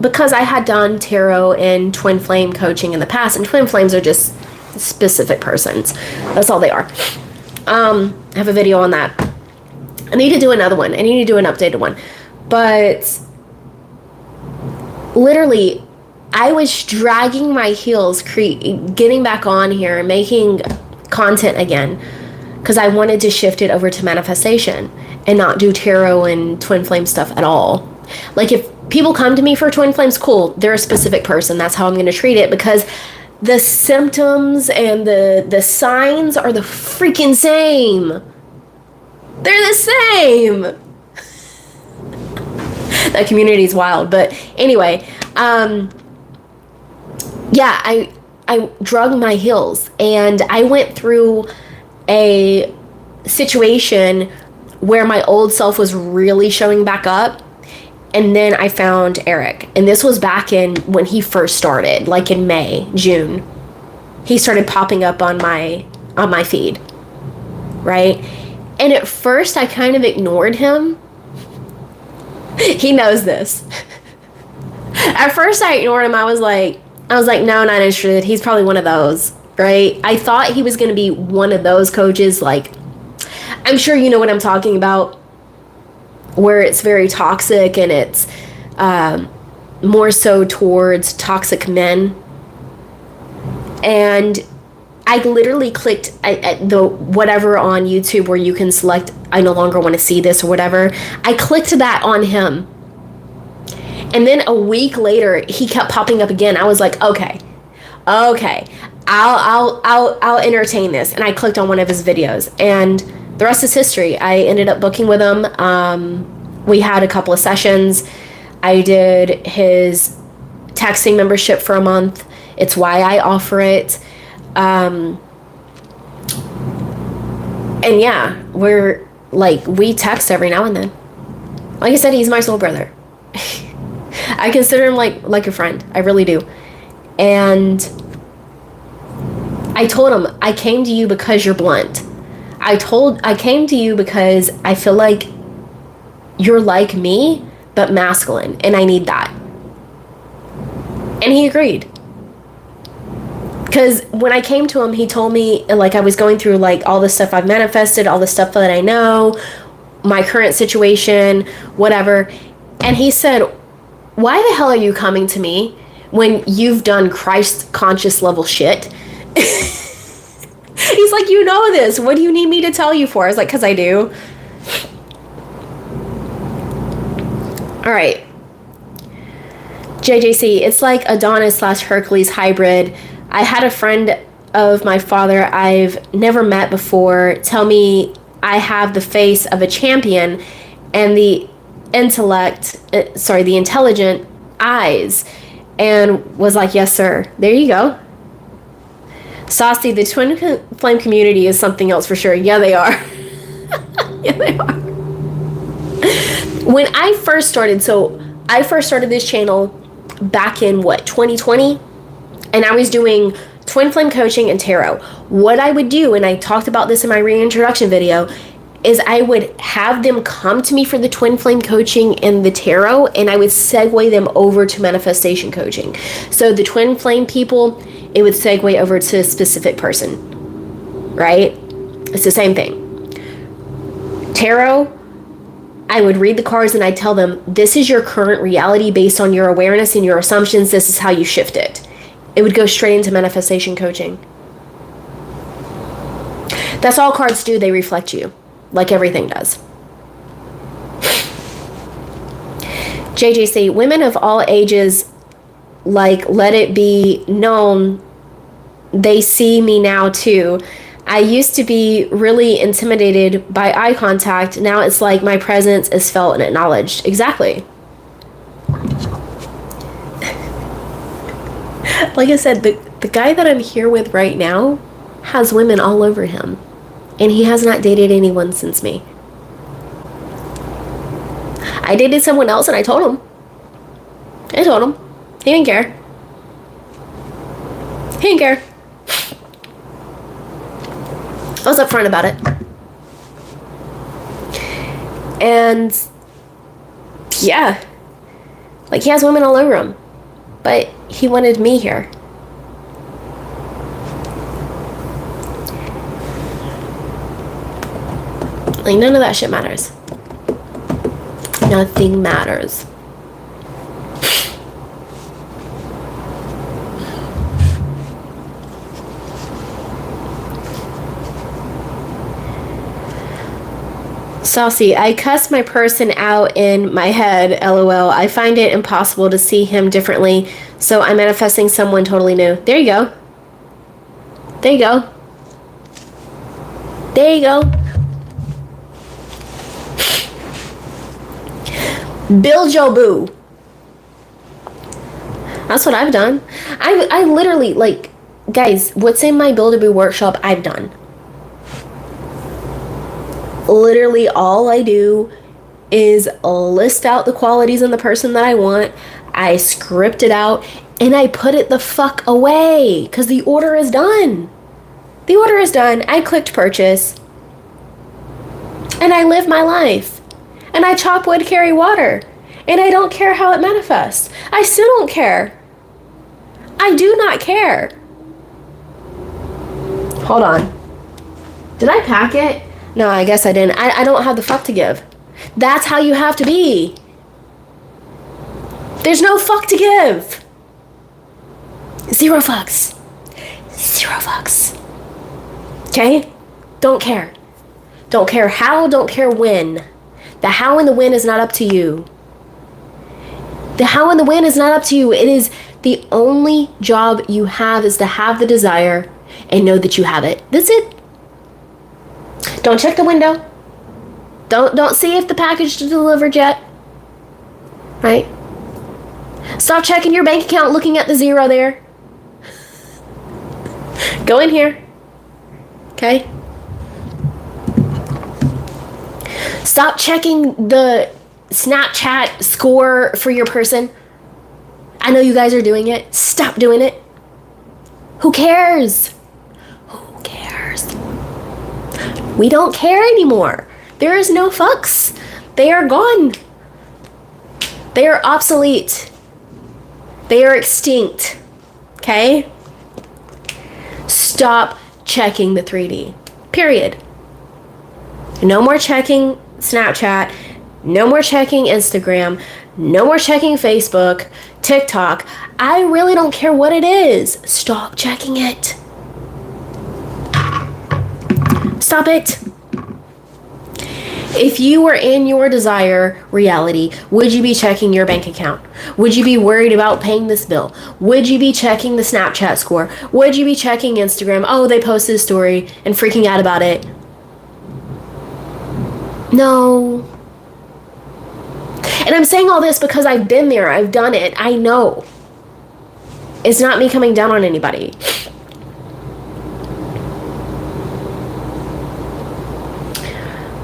because I had done tarot and twin flame coaching in the past, and twin flames are just specific persons. That's all they are. I have a video on that. I need to do another one. I need to do an updated one. But literally, I was dragging my heels getting back on here and making content again because I wanted to shift it over to manifestation and not do tarot and twin flame stuff at all. Like, if people come to me for twin flames, cool. They're a specific person. That's how I'm going to treat it, because the symptoms and the signs are the freaking same. They're the same. That community is wild. But anyway, yeah, I drug my heels, and I went through a situation where my old self was really showing back up. And then I found Eric, and this was back in when he first started, like in May, June. He started popping up on my feed, right? And at first I kind of ignored him. He knows this. At first I ignored him. I was like, no, not interested. He's probably one of those, right? I thought he was going to be one of those coaches, like, I'm sure you know what I'm talking about, where it's very toxic and it's more so towards toxic men. And I literally clicked at the whatever on YouTube where you can select, I no longer want to see this or whatever. I clicked that on him. And then a week later, he kept popping up again. I was like, okay, I'll entertain this. And I clicked on one of his videos, and the rest is history. I ended up booking with him. We had a couple of sessions. I did his texting membership for a month. It's why I offer it. And yeah, we text every now and then. Like I said, he's my soul brother. I consider him like a friend. I really do. And I told him, I came to you because you're blunt. I came to you because I feel like you're like me, but masculine, and I need that. And he agreed. Because when I came to him, he told me, like, I was going through, like, all the stuff I've manifested, all the stuff that I know, my current situation, whatever. And he said, why the hell are you coming to me when you've done Christ conscious level shit? He's like, you know this. What do you need me to tell you for? I was like, because I do. All right. JJC, it's like Adonis / Hercules hybrid. I had a friend of my father I've never met before tell me I have the face of a champion and the intelligent eyes, and was like, yes, sir. There you go. Saucy, the twin flame community is something else for sure. Yeah, they are. Yeah, they are. When I first started this channel back in 2020, and I was doing twin flame coaching and tarot. What I would do, and I talked about this in my reintroduction video, is I would have them come to me for the twin flame coaching and the tarot, and I would segue them over to manifestation coaching. So the twin flame people, it would segue over to a specific person, right? It's the same thing. Tarot, I would read the cards and I'd tell them, this is your current reality based on your awareness and your assumptions. This is how you shift it. It would go straight into manifestation coaching. That's all cards do. They reflect you, like everything does. JJC, women of all ages, like, let it be known they see me now too. I used to be really intimidated by eye contact. Now it's like my presence is felt and acknowledged. Exactly. Like I said, the guy that I'm here with right now has women all over him. And he has not dated anyone since me. I dated someone else and I told him. He didn't care. He didn't care. I was upfront about it. And yeah. Like, he has women all over him. But he wanted me here. Like, none of that shit matters. Nothing matters. Saucy, I cuss my person out in my head, lol. I find it impossible to see him differently, so I'm manifesting someone totally new. There you go. There you go. There you go. Build your boo. That's what I've done. I literally, like, guys, what's in my Build a Boo workshop, I've done. Literally all I do is list out the qualities in the person that I want. I script it out and I put it the fuck away because the order is done. The order is done. I clicked purchase and I live my life. And I chop wood, carry water. And I don't care how it manifests. I still don't care. I do not care. Hold on. Did I pack it? No, I guess I didn't. I don't have the fuck to give. That's how you have to be. There's no fuck to give. 0 fucks. 0 fucks. Okay? Don't care. Don't care how, don't care when. The how and the when is not up to you. The how and the when is not up to you. It is the only job you have is to have the desire and know that you have it. That's it. Don't check the window. Don't see if the package is delivered yet. Right? Stop checking your bank account looking at the 0 there. Go in here. Okay? Stop checking the Snapchat score for your person. I know you guys are doing it. Stop doing it. Who cares? Who cares? We don't care anymore. There is no fucks. They are gone. They are obsolete. They are extinct. Okay? Stop checking the 3D. Period. No more checking Snapchat. No more checking Instagram. No more checking Facebook, TikTok. I really don't care what it is. Stop checking it. Stop it. If you were in your desire reality, would you be checking your bank account? Would you be worried about paying this bill? Would you be checking the Snapchat score? Would you be checking Instagram? Oh, they posted a story and freaking out about it. No. And I'm saying all this because I've been there. I've done it. I know. It's not me coming down on anybody.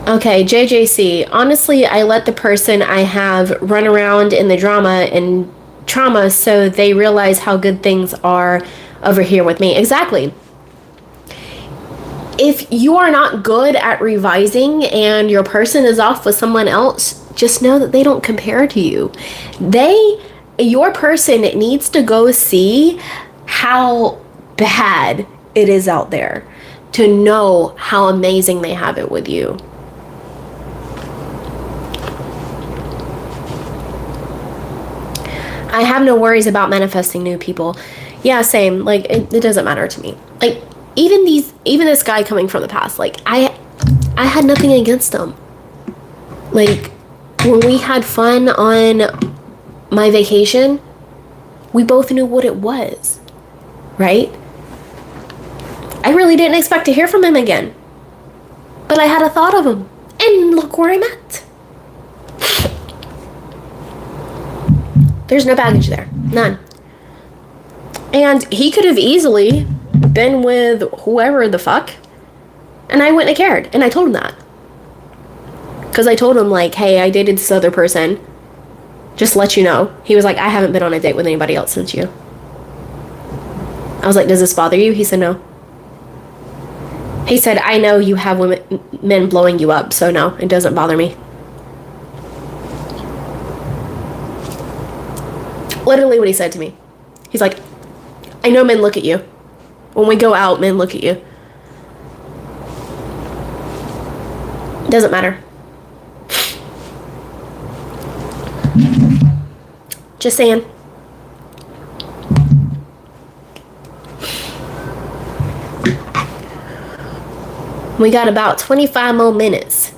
Okay, JJC. Honestly, I let the person I have run around in the drama and trauma so they realize how good things are over here with me. Exactly. If you are not good at revising and your person is off with someone else, just know that they don't compare to you. Your person needs to go see how bad it is out there to know how amazing they have it with you. I have no worries about manifesting new people. Yeah, same. Like, it doesn't matter to me. Like, even this guy coming from the past, like, I had nothing against him. Like, when we had fun on my vacation, we both knew what it was, right? I really didn't expect to hear from him again, but I had a thought of him, and look where I'm at. There's no baggage there. None. And he could have easily been with whoever the fuck, and I wouldn't have cared. And I told him that. Because I told him, like, hey, I dated this other person. Just to let you know. He was like, I haven't been on a date with anybody else since you. I was like, does this bother you? He said, no. He said, I know you have men blowing you up, so no, it doesn't bother me. Literally what he said to me. He's like, I know men look at you. When we go out, men look at you. Doesn't matter. Just saying. We got about 25 more minutes.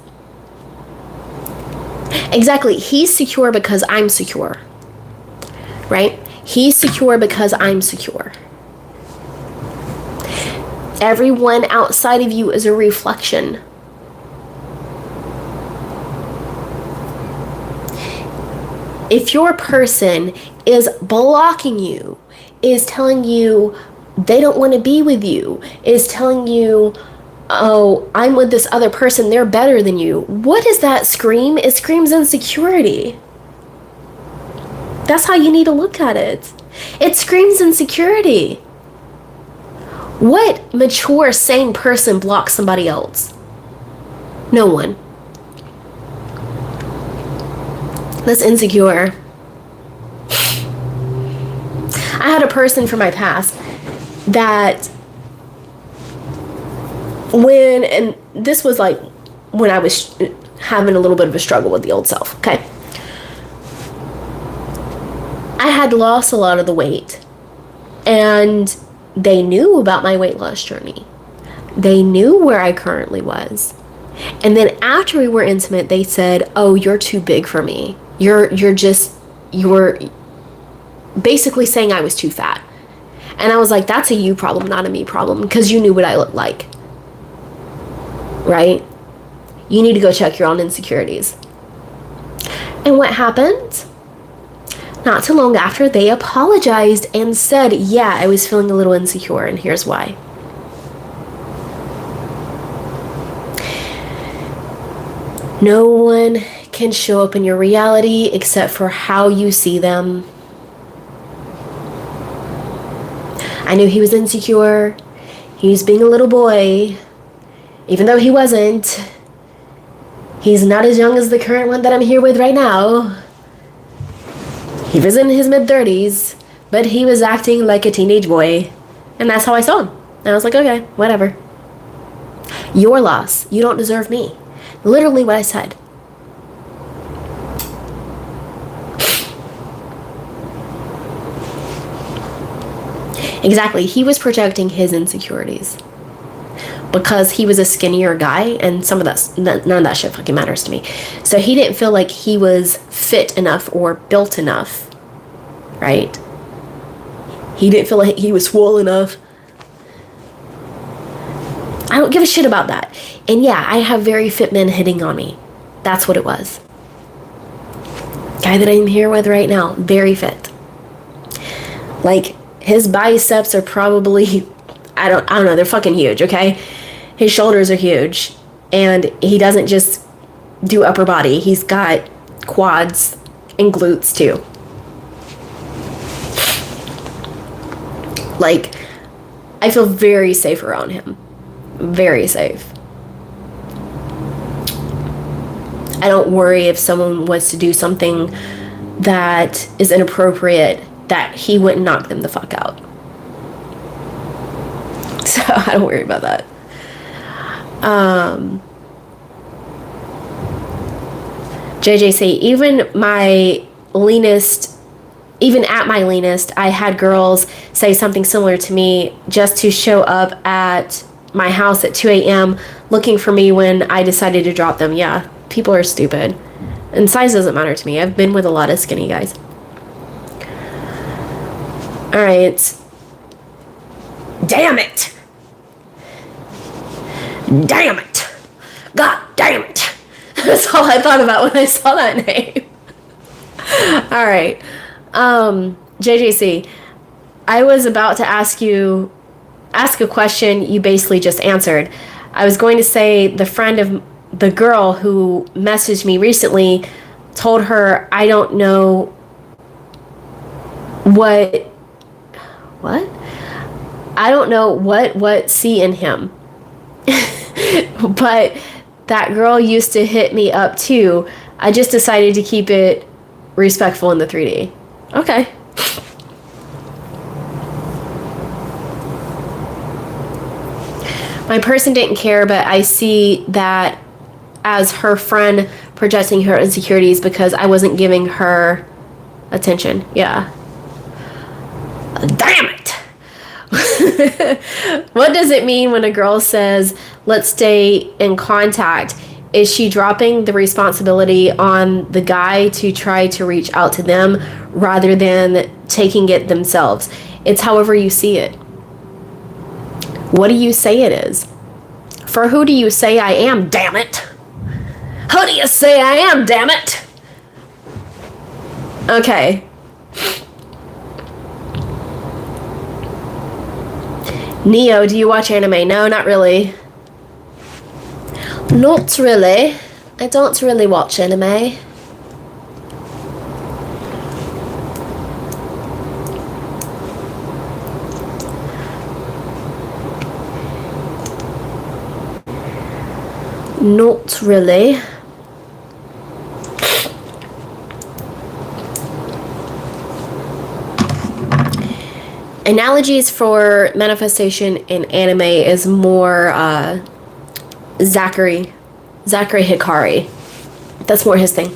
Exactly. He's secure because I'm secure. Right? He's secure because I'm secure. Everyone outside of you is a reflection. If your person is blocking you, is telling you they don't want to be with you, is telling you, oh, I'm with this other person, they're better than you. What does that scream? It screams insecurity. That's how you need to look at it. It screams insecurity. What mature, sane person blocks somebody else? No one. That's insecure. I had a person from my past that and this was like when I was having a little bit of a struggle with the old self, okay? I had lost a lot of the weight, and they knew about my weight loss journey. They knew where I currently was. And then after we were intimate, they said, oh, you're too big for me. You're basically saying I was too fat. And I was like, that's a you problem, not a me problem, because you knew what I looked like. Right? You need to go check your own insecurities. And what happened? Not too long after, they apologized and said, yeah, I was feeling a little insecure, and here's why. No one can show up in your reality except for how you see them. I knew he was insecure. He was being a little boy. Even though he wasn't. He's not as young as the current one that I'm here with right now. He was in his mid-30s, but he was acting like a teenage boy. And that's how I saw him. And I was like, okay, whatever. Your loss. You don't deserve me. Literally what I said. Exactly. He was projecting his insecurities. Because he was a skinnier guy, and none of that shit fucking matters to me. So he didn't feel like he was fit enough or built enough, right? He didn't feel like he was swole enough. I don't give a shit about that. And yeah, I have very fit men hitting on me. That's what it was. Guy that I'm here with right now, very fit. Like, his biceps are probably, I don't know, they're fucking huge, okay? His shoulders are huge, and he doesn't just do upper body. He's got quads and glutes too. Like, I feel very safe around him. Very safe. I don't worry if someone was to do something that is inappropriate, that he wouldn't knock them the fuck out. So I don't worry about that. JJC, even at my leanest, I had girls say something similar to me just to show up at my house at 2 a.m. looking for me when I decided to drop them. Yeah, people are stupid. And size doesn't matter to me. I've been with a lot of skinny guys. All right. Damn it. Damn it. God damn it. That's all I thought about when I saw that name. All right. JJC, I was about to ask a question you basically just answered. I was going to say the friend of the girl who messaged me recently told her I don't know what I don't know what see in him. But that girl used to hit me up too. I just decided to keep it respectful in the 3D. Okay. My person didn't care, but I see that as her friend projecting her insecurities because I wasn't giving her attention. Yeah. Damn it! What does it mean when a girl says, let's stay in contact? Is she dropping the responsibility on the guy to try to reach out to them rather than taking it themselves? It's however you see it. What do you say it is? For who do you say I am, damn it? Who do you say I am, damn it? Okay. Neo, do you watch anime? No, not really. Not really. I don't really watch anime. Not really. Analogies for manifestation in anime is more Zachary Hikari. That's more his thing.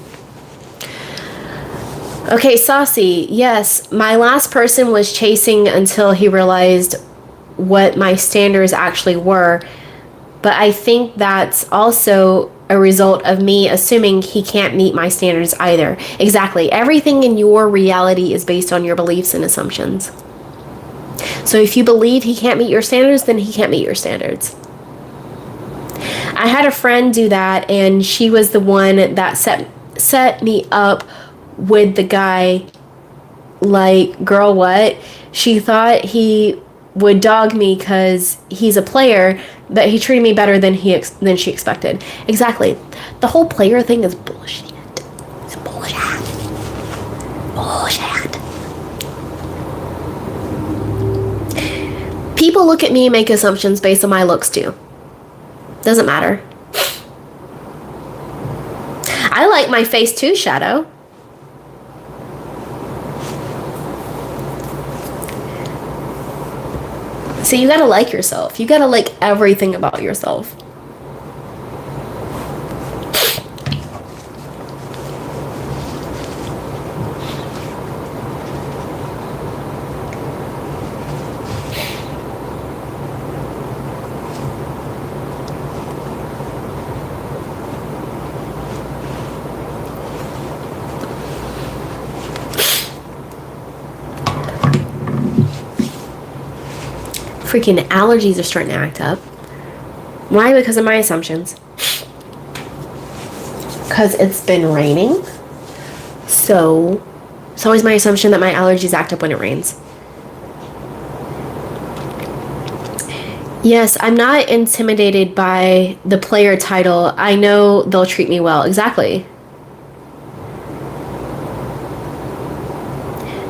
Okay, Saucy. Yes, my last person was chasing until he realized what my standards actually were. But I think that's also a result of me assuming he can't meet my standards either. Exactly. Everything in your reality is based on your beliefs and assumptions. So if you believe he can't meet your standards, then he can't meet your standards. I had a friend do that, and she was the one that set me up with the guy. Like, girl, what? She thought he would dog me because he's a player, but he treated me better than she expected. Exactly. The whole player thing is bullshit. It's bullshit. Bullshit. People look at me and make assumptions based on my looks too. Doesn't matter. I like my face too, Shadow. So you gotta like yourself. You gotta like everything about yourself. Freaking allergies are starting to act up. Why? Because of my assumptions. Because it's been raining. So it's always my assumption that my allergies act up when it rains. Yes, I'm not intimidated by the player title. I know they'll treat me well. Exactly.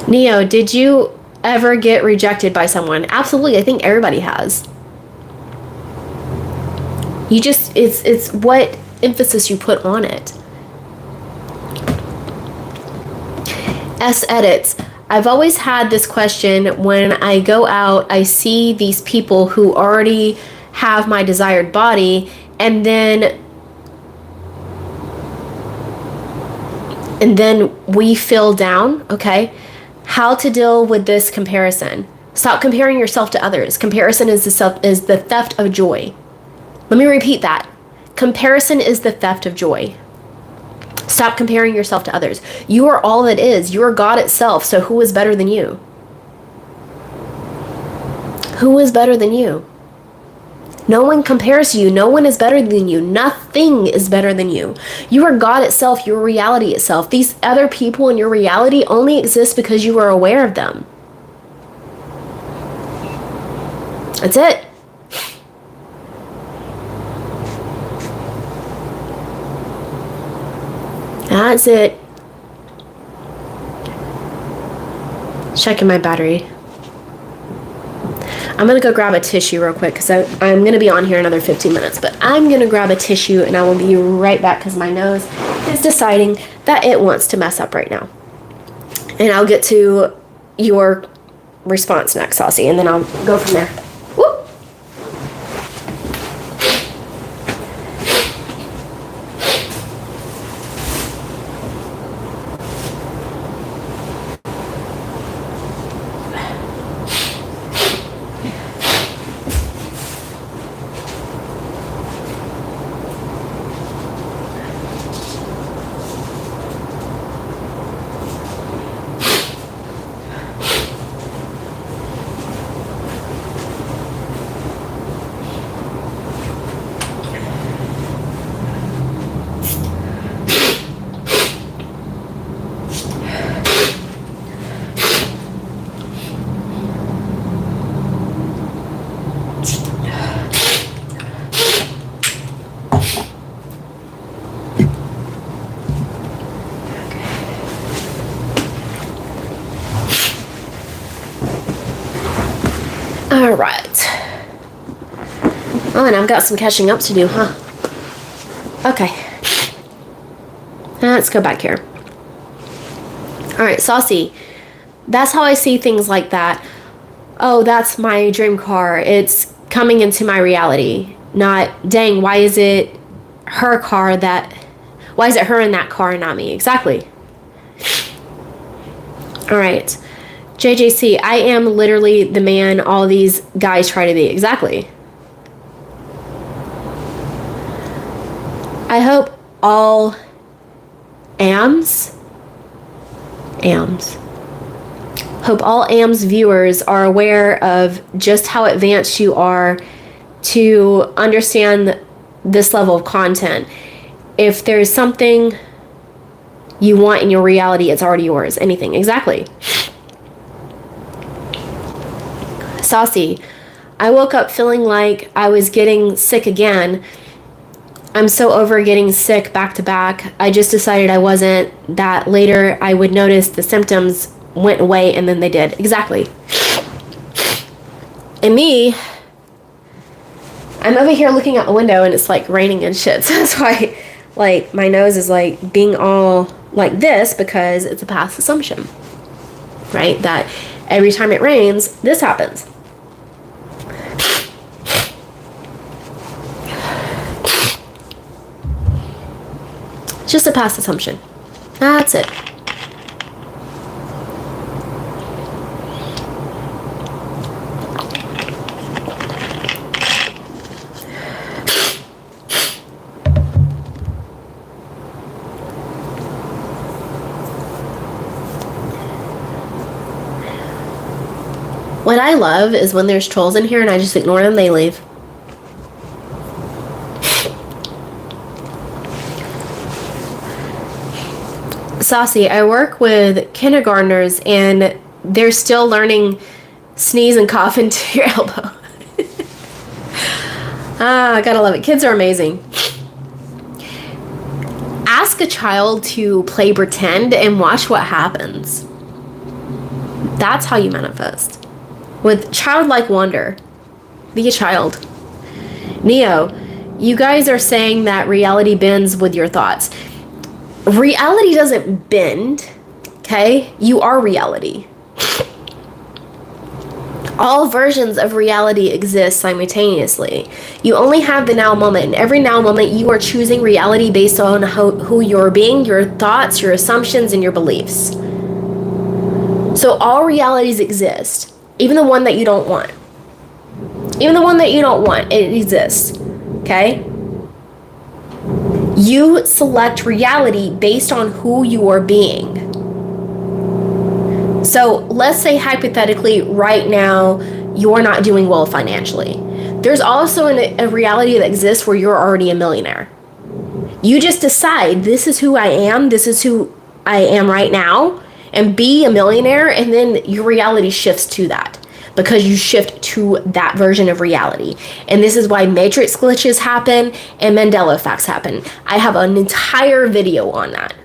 Neo, did you ever get rejected by someone? Absolutely. I think everybody has. You just, it's what emphasis you put on it. S edits. I've always had this question. When I go out, I see these people who already have my desired body, and then we feel down. Okay. How to deal with this comparison? Stop comparing yourself to others. Comparison is the theft of joy. Let me repeat that. Comparison is the theft of joy. Stop comparing yourself to others. You are all that is. You are God itself. So who is better than you? Who is better than you? No one compares to you. No one is better than you. Nothing is better than you. You are God itself, your reality itself. These other people in your reality only exist because you are aware of them. That's it. That's it. Checking my battery. I'm going to go grab a tissue real quick because I'm going to be on here another 15 minutes. But I'm going to grab a tissue and I will be right back because my nose is deciding that it wants to mess up right now. And I'll get to your response next, Saucy, and then I'll go from there. Whoop. All right. Oh, and I've got some catching up to do, huh? Okay. Let's go back here. All right, Saucy. That's how I see things like that. Oh, that's my dream car. It's coming into my reality. Not, dang, why is it her car that... Why is it her in that car and not me? Exactly. All right. JJC, I am literally the man all these guys try to be. Exactly. I hope all hope all AMS viewers are aware of just how advanced you are to understand this level of content. If there's something you want in your reality, it's already yours. Anything. Exactly. Saucy, I woke up feeling like I was getting sick again. I'm so over getting sick back to back. I just decided I wasn't, that later I would notice the symptoms went away and then they did. Exactly. And me, I'm over here looking out the window and it's like raining and shit. So that's why like my nose is like being all like this because it's a past assumption, right? That every time it rains, this happens. Just a past assumption. That's it. What I love is when there's trolls in here and I just ignore them, they leave. Saucy, I work with kindergartners and they're still learning sneeze and cough into your elbow. I gotta love it. Kids are amazing. Ask a child to play pretend and watch what happens. That's how you manifest. With childlike wonder. Be a child. Neo, you guys are saying that reality bends with your thoughts. Reality doesn't bend, okay? You are reality. All versions of reality exist simultaneously. You only have the now moment. In every now moment, you are choosing reality based on who you're being, your thoughts, your assumptions, and your beliefs. So all realities exist. Even the one that you don't want. Even the one that you don't want, it exists, okay? You select reality based on who you are being. So let's say hypothetically right now you're not doing well financially. There's also a reality that exists where you're already a millionaire. You just decide this is who I am right now, and be a millionaire, and then your reality shifts to that. because you shift to that version of reality. And this is why matrix glitches happen and Mandela effects happen. I have an entire video on that.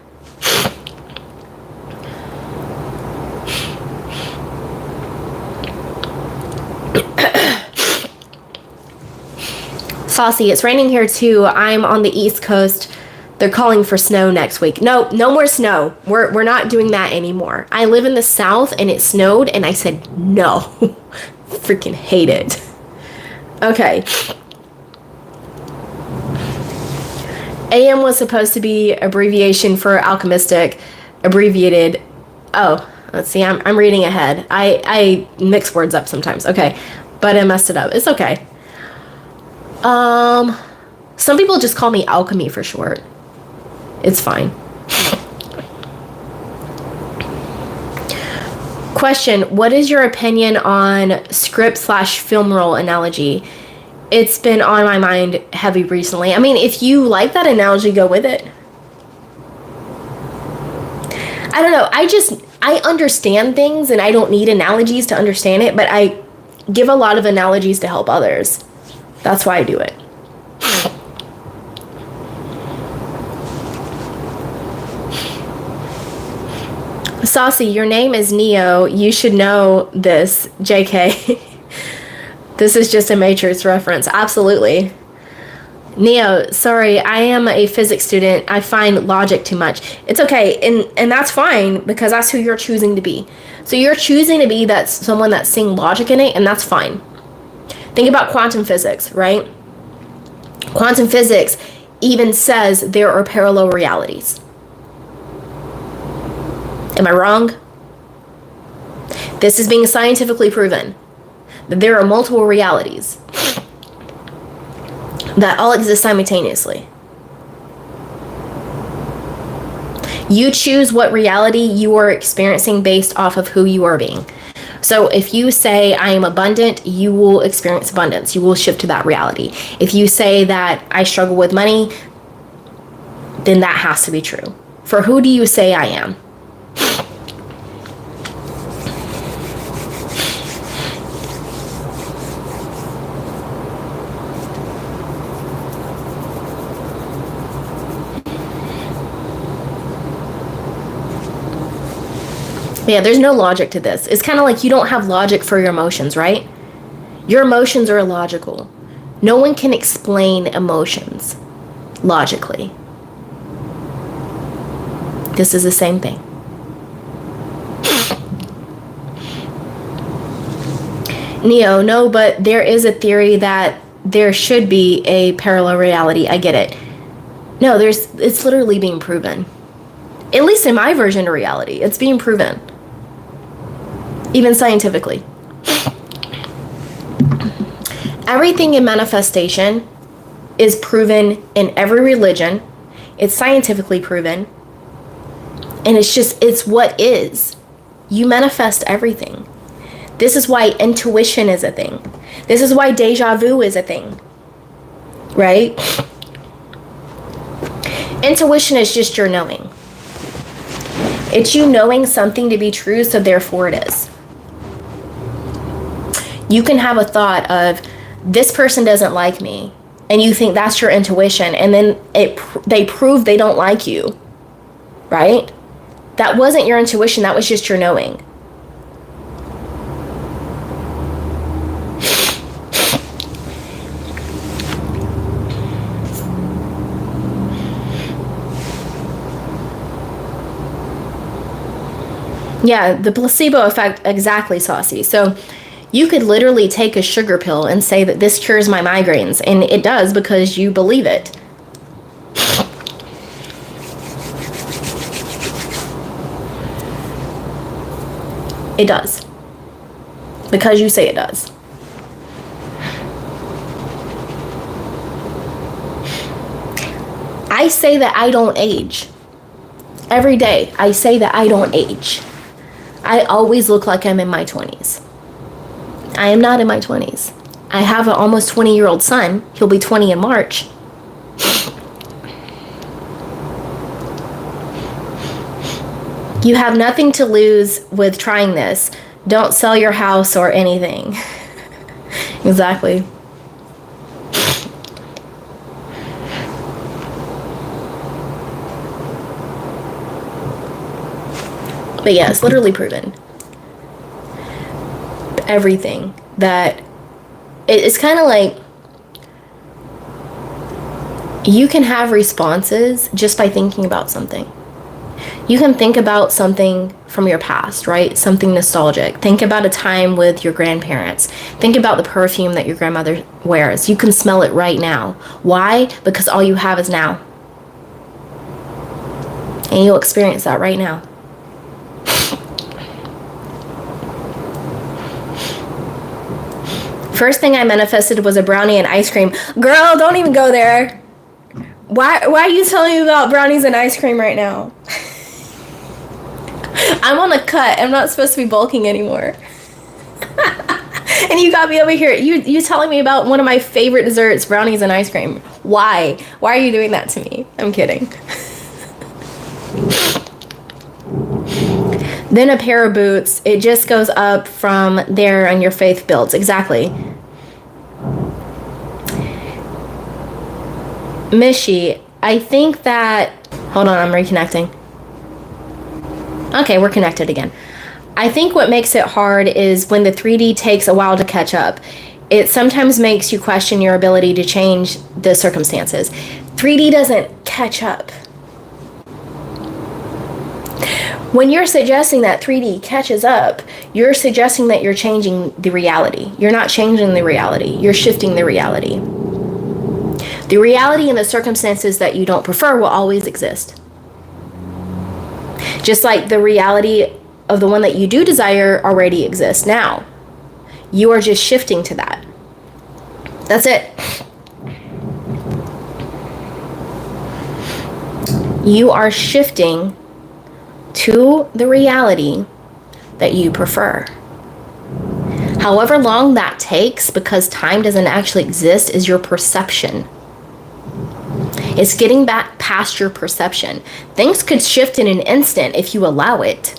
Saucy, it's raining here too. I'm on the East Coast. They're calling for snow next week. No more snow. We're not doing that anymore. I live in the South and it snowed and I said no. Freaking hate it. Okay. AM was supposed to be abbreviation for alchemistic, abbreviated. Oh, let's see. I'm reading ahead. I mix words up sometimes. Okay, but I messed it up. It's okay. Some people just call me alchemy for short. It's fine. Question, what is your opinion on script/film roll analogy? It's been on my mind heavy recently. I mean, if you like that analogy, go with it. I don't know. I understand things and I don't need analogies to understand it, but I give a lot of analogies to help others. That's why I do it. Saucy, your name is Neo. You should know this, JK. This is just a Matrix reference. Absolutely. Neo, sorry, I am a physics student. I find logic too much. It's okay, and that's fine because that's who you're choosing to be. So you're choosing to be that someone that's seeing logic in it, and that's fine. Think about quantum physics, right? Quantum physics even says there are parallel realities. Am I wrong? This is being scientifically proven that there are multiple realities that all exist simultaneously. You choose what reality you are experiencing based off of who you are being. So if you say I am abundant, you will experience abundance. You will shift to that reality. If you say that I struggle with money, then that has to be true. For who do you say I am? Yeah, there's no logic to this. It's kind of like you don't have logic for your emotions, right? Your emotions are illogical. No one can explain emotions logically. This is the same thing. Neo, no, but there is a theory that there should be a parallel reality. I get it. No, it's literally being proven. At least in my version of reality, it's being proven. Even scientifically. Everything in manifestation is proven in every religion. It's scientifically proven. And it's what is. You manifest everything. This is why intuition is a thing. This is why deja vu is a thing. Right? Intuition is just your knowing. It's you knowing something to be true, so therefore it is. You can have a thought of, this person doesn't like me, and you think that's your intuition, and then they prove they don't like you, right? That wasn't your intuition, that was just your knowing. Yeah, the placebo effect, exactly, Saucy. So you could literally take a sugar pill and say that this cures my migraines, and it does because you believe it. It does. Because you say it does. I say that I don't age. Every day, I say that I don't age. I always look like I'm in my 20s. I am not in my 20s. I have an almost 20-year-old son. He'll be 20 in March. You have nothing to lose with trying this. Don't sell your house or anything. Exactly. But yeah, it's literally proven. Everything that it's kind of like you can have responses just by thinking about something. You can think about something from your past, right? Something nostalgic. Think about a time with your grandparents. Think about the perfume that your grandmother wears. You can smell it right now. Why? Because all you have is now. And you'll experience that right now. First thing I manifested was a brownie and ice cream. Girl, don't even go there. Why are you telling me about brownies and ice cream right now? I'm on a cut. I'm not supposed to be bulking anymore. And you got me over here. You telling me about one of my favorite desserts, brownies and ice cream. Why? Why are you doing that to me? I'm kidding. Then a pair of boots. It just goes up from there and your faith builds. Exactly. Mishi, I think that... Hold on, I'm reconnecting. Okay, we're connected again. I think what makes it hard is when the 3D takes a while to catch up. It sometimes makes you question your ability to change the circumstances. 3D doesn't catch up. When you're suggesting that 3D catches up, you're suggesting that you're changing the reality. You're not changing the reality. You're shifting the reality. The reality and the circumstances that you don't prefer will always exist. Just like the reality of the one that you do desire already exists now. You are just shifting to that. That's it. You are shifting to the reality that you prefer. However long that takes, because time doesn't actually exist, is your perception. It's getting back past your perception. Things could shift in an instant if you allow it.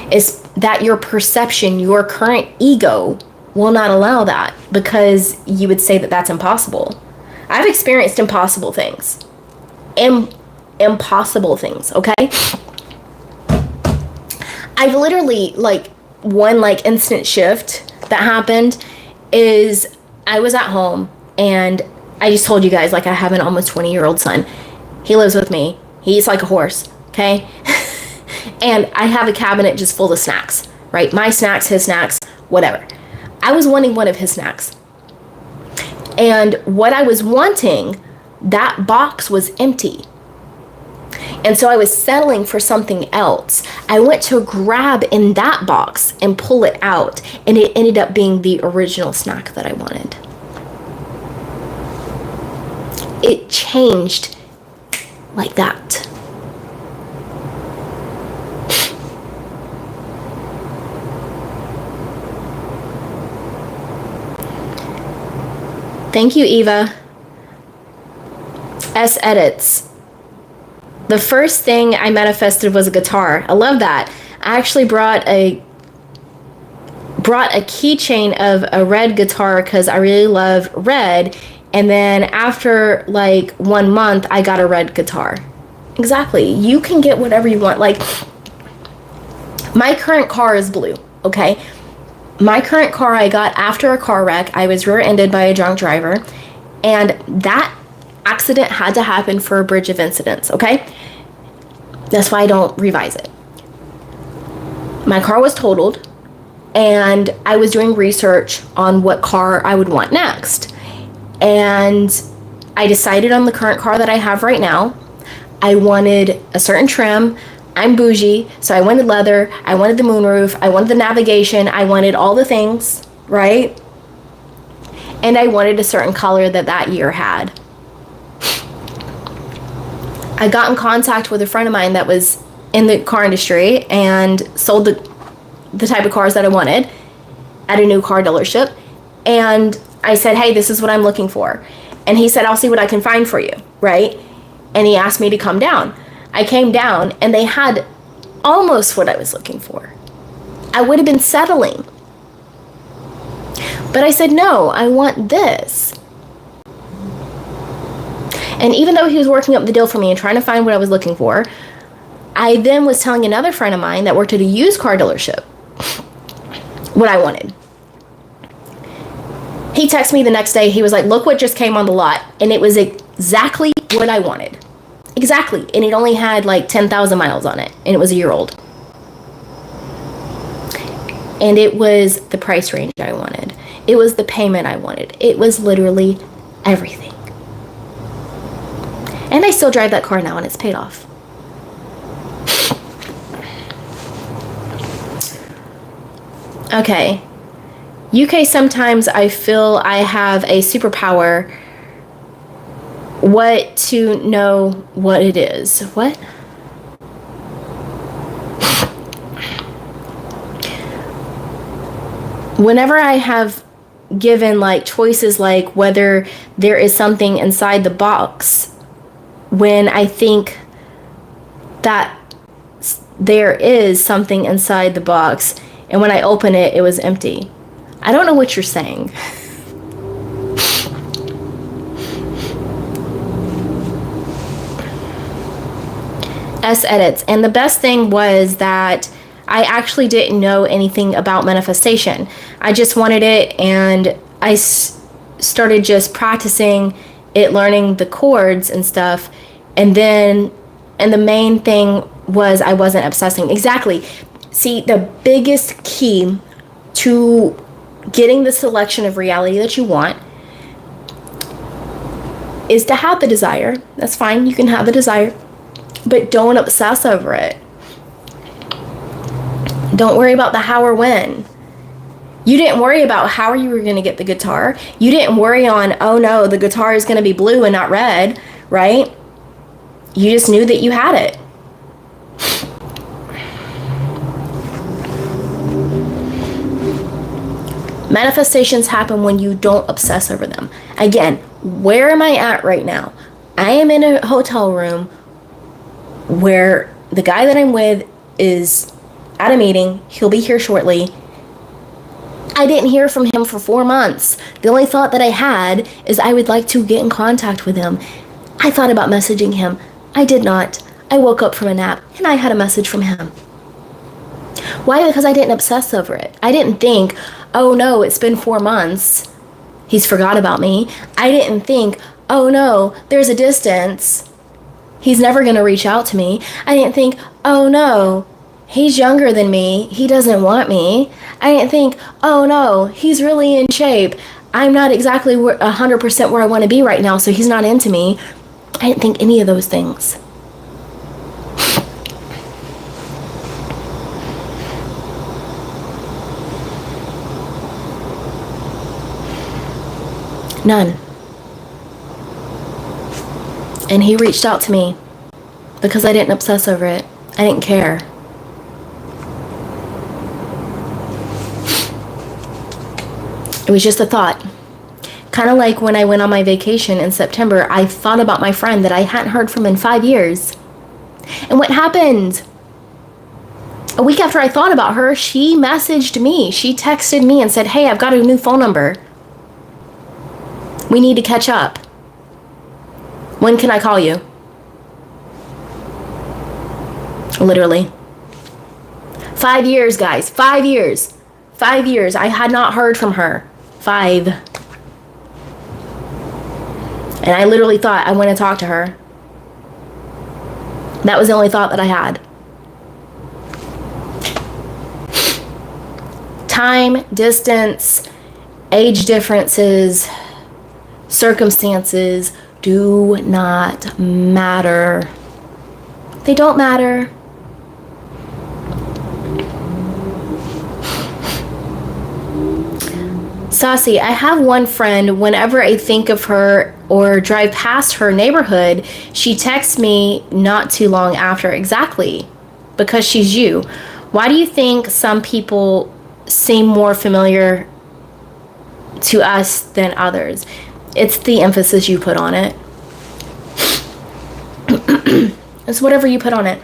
It's that your perception, your current ego, will not allow that, because you would say that that's impossible. I've experienced impossible things. Impossible things, okay? I've literally, one instant shift that happened is I was at home, and I just told you guys, I have an almost 20-year-old son. He lives with me. He eats like a horse, okay? And I have a cabinet just full of snacks, right? My snacks, his snacks, whatever. I was wanting one of his snacks. And what I was wanting, that box was empty. And so I was settling for something else. I went to grab in that box and pull it out, and it ended up being the original snack that I wanted. It changed like that. Thank you, Eva. S edits. The first thing I manifested was a guitar. I love that. I actually brought a keychain of a red guitar because I really love red. And then after 1 month, I got a red guitar. Exactly. You can get whatever you want. My current car is blue, okay? My current car I got after a car wreck. I was rear-ended by a drunk driver. And that accident had to happen for a bridge of incidents, okay? That's why I don't revise it. My car was totaled, and I was doing research on what car I would want next. And I decided on the current car that I have right now. I wanted a certain trim. I'm bougie, so I wanted leather. I wanted the moonroof. I wanted the navigation. I wanted all the things, right? And I wanted a certain color that year had. I got in contact with a friend of mine that was in the car industry and sold the type of cars that I wanted at a new car dealership. And I said, hey, this is what I'm looking for. And he said, I'll see what I can find for you, right? And he asked me to come down. I came down, and they had almost what I was looking for. I would have been settling. But I said, no, I want this. And even though he was working up the deal for me and trying to find what I was looking for, I then was telling another friend of mine that worked at a used car dealership what I wanted. He texted me the next day. He was like, look what just came on the lot. And it was exactly what I wanted. Exactly. And it only had like 10,000 miles on it. And it was a year old. And it was the price range I wanted. It was the payment I wanted. It was literally everything. And I still drive that car now and it's paid off. Okay. UK, sometimes I feel I have a superpower. What to know what it is. What? Whenever I have given like choices like whether there is something inside the box, when I think that there is something inside the box, and when I open it, it was empty. I don't know what you're saying. S edits. And the best thing was that I actually didn't know anything about manifestation. I just wanted it, and I started just practicing it, learning the chords and stuff. And the main thing was I wasn't obsessing. Exactly. See, the biggest key to getting the selection of reality that you want is to have the desire. That's fine. You can have the desire, but don't obsess over it. Don't worry about the how or when. You didn't worry about how you were going to get the guitar. You didn't worry on, oh no, the guitar is going to be blue and not red, right? You just knew that you had it. Manifestations happen when you don't obsess over them. Again, where am I at right now? I am in a hotel room where the guy that I'm with is at a meeting. He'll be here shortly. I didn't hear from him for 4 months. The only thought that I had is I would like to get in contact with him. I thought about messaging him. I did not. I woke up from a nap and I had a message from him. Why? Because I didn't obsess over it. I didn't think, oh no, it's been 4 months. He's forgot about me. I didn't think, oh no, there's a distance. He's never going to reach out to me. I didn't think, oh no, he's younger than me. He doesn't want me. I didn't think, oh no, he's really in shape. I'm not exactly 100% where I want to be right now, so he's not into me. I didn't think any of those things. None. And he reached out to me because I didn't obsess over it. I didn't care. It was just a thought. Kind of like when I went on my vacation in September, I thought about my friend that I hadn't heard from in 5 years. And what happened? A week after I thought about her, she messaged me. She texted me and said, hey, I've got a new phone number. We need to catch up. When can I call you? Literally. 5 years, guys. 5 years. 5 years. I had not heard from her. 5. And I literally thought I want to talk to her. That was the only thought that I had. Time, distance, age differences, circumstances do not matter. They don't matter. Saucy, I have one friend, whenever I think of her or drive past her neighborhood, she texts me not too long after. Exactly. Because she's you. Why do you think some people seem more familiar to us than others? It's the emphasis you put on it. It's whatever you put on it.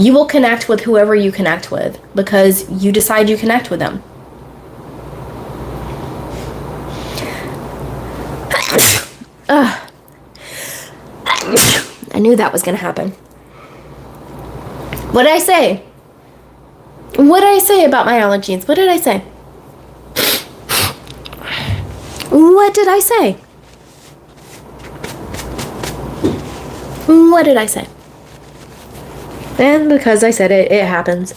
You will connect with whoever you connect with because you decide you connect with them. I knew that was going to happen. What did I say? What did I say about my allergies? What did I say? What did I say? What did I say? And because I said it, it happens.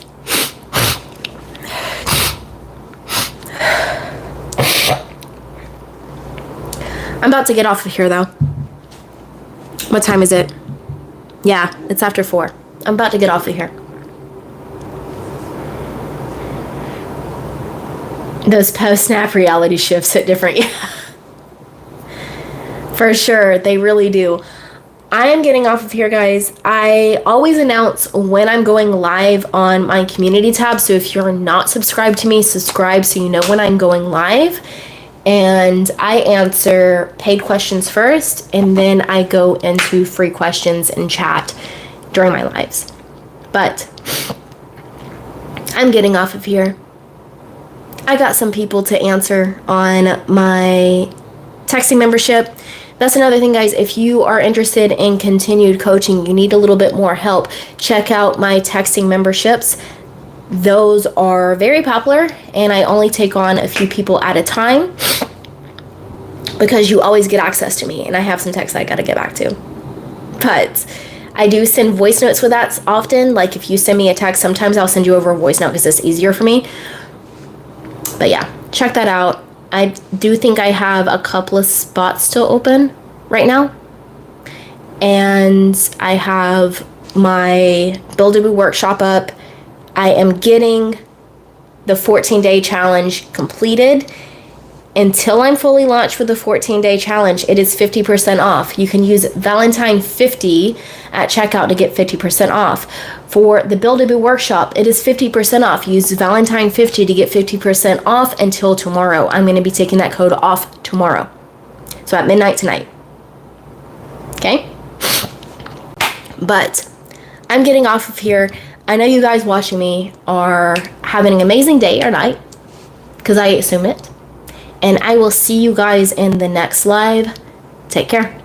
I'm about to get off of here, though. What time is it? Yeah, it's after 4. I'm about to get off of here. Those post-snap reality shifts hit different. Yeah. For sure, they really do. I am getting off of here, guys. I always announce when I'm going live on my community tab. So if you're not subscribed to me, subscribe so you know when I'm going live. And I answer paid questions first, and then I go into free questions and chat during my lives. But I'm getting off of here. I got some people to answer on my texting membership. That's another thing, guys. If you are interested in continued coaching, you need a little bit more help, check out my texting memberships. Those are very popular, and I only take on a few people at a time because you always get access to me, and I have some texts I got to get back to. But I do send voice notes with that often. Like if you send me a text, sometimes I'll send you over a voice note because it's easier for me. But yeah, check that out. I do think I have a couple of spots still open right now. And I have my Build a Boo workshop up. I am getting the 14-day challenge completed. Until I'm fully launched with the 14-day challenge, it is 50% off. You can use Valentine 50 at checkout to get 50% off. For the Build a Boo workshop, it is 50% off. Use Valentine 50 to get 50% off until tomorrow. I'm going to be taking that code off tomorrow. So at midnight tonight. Okay? But I'm getting off of here. I know you guys watching me are having an amazing day or night, because I assume it. And I will see you guys in the next live. Take care.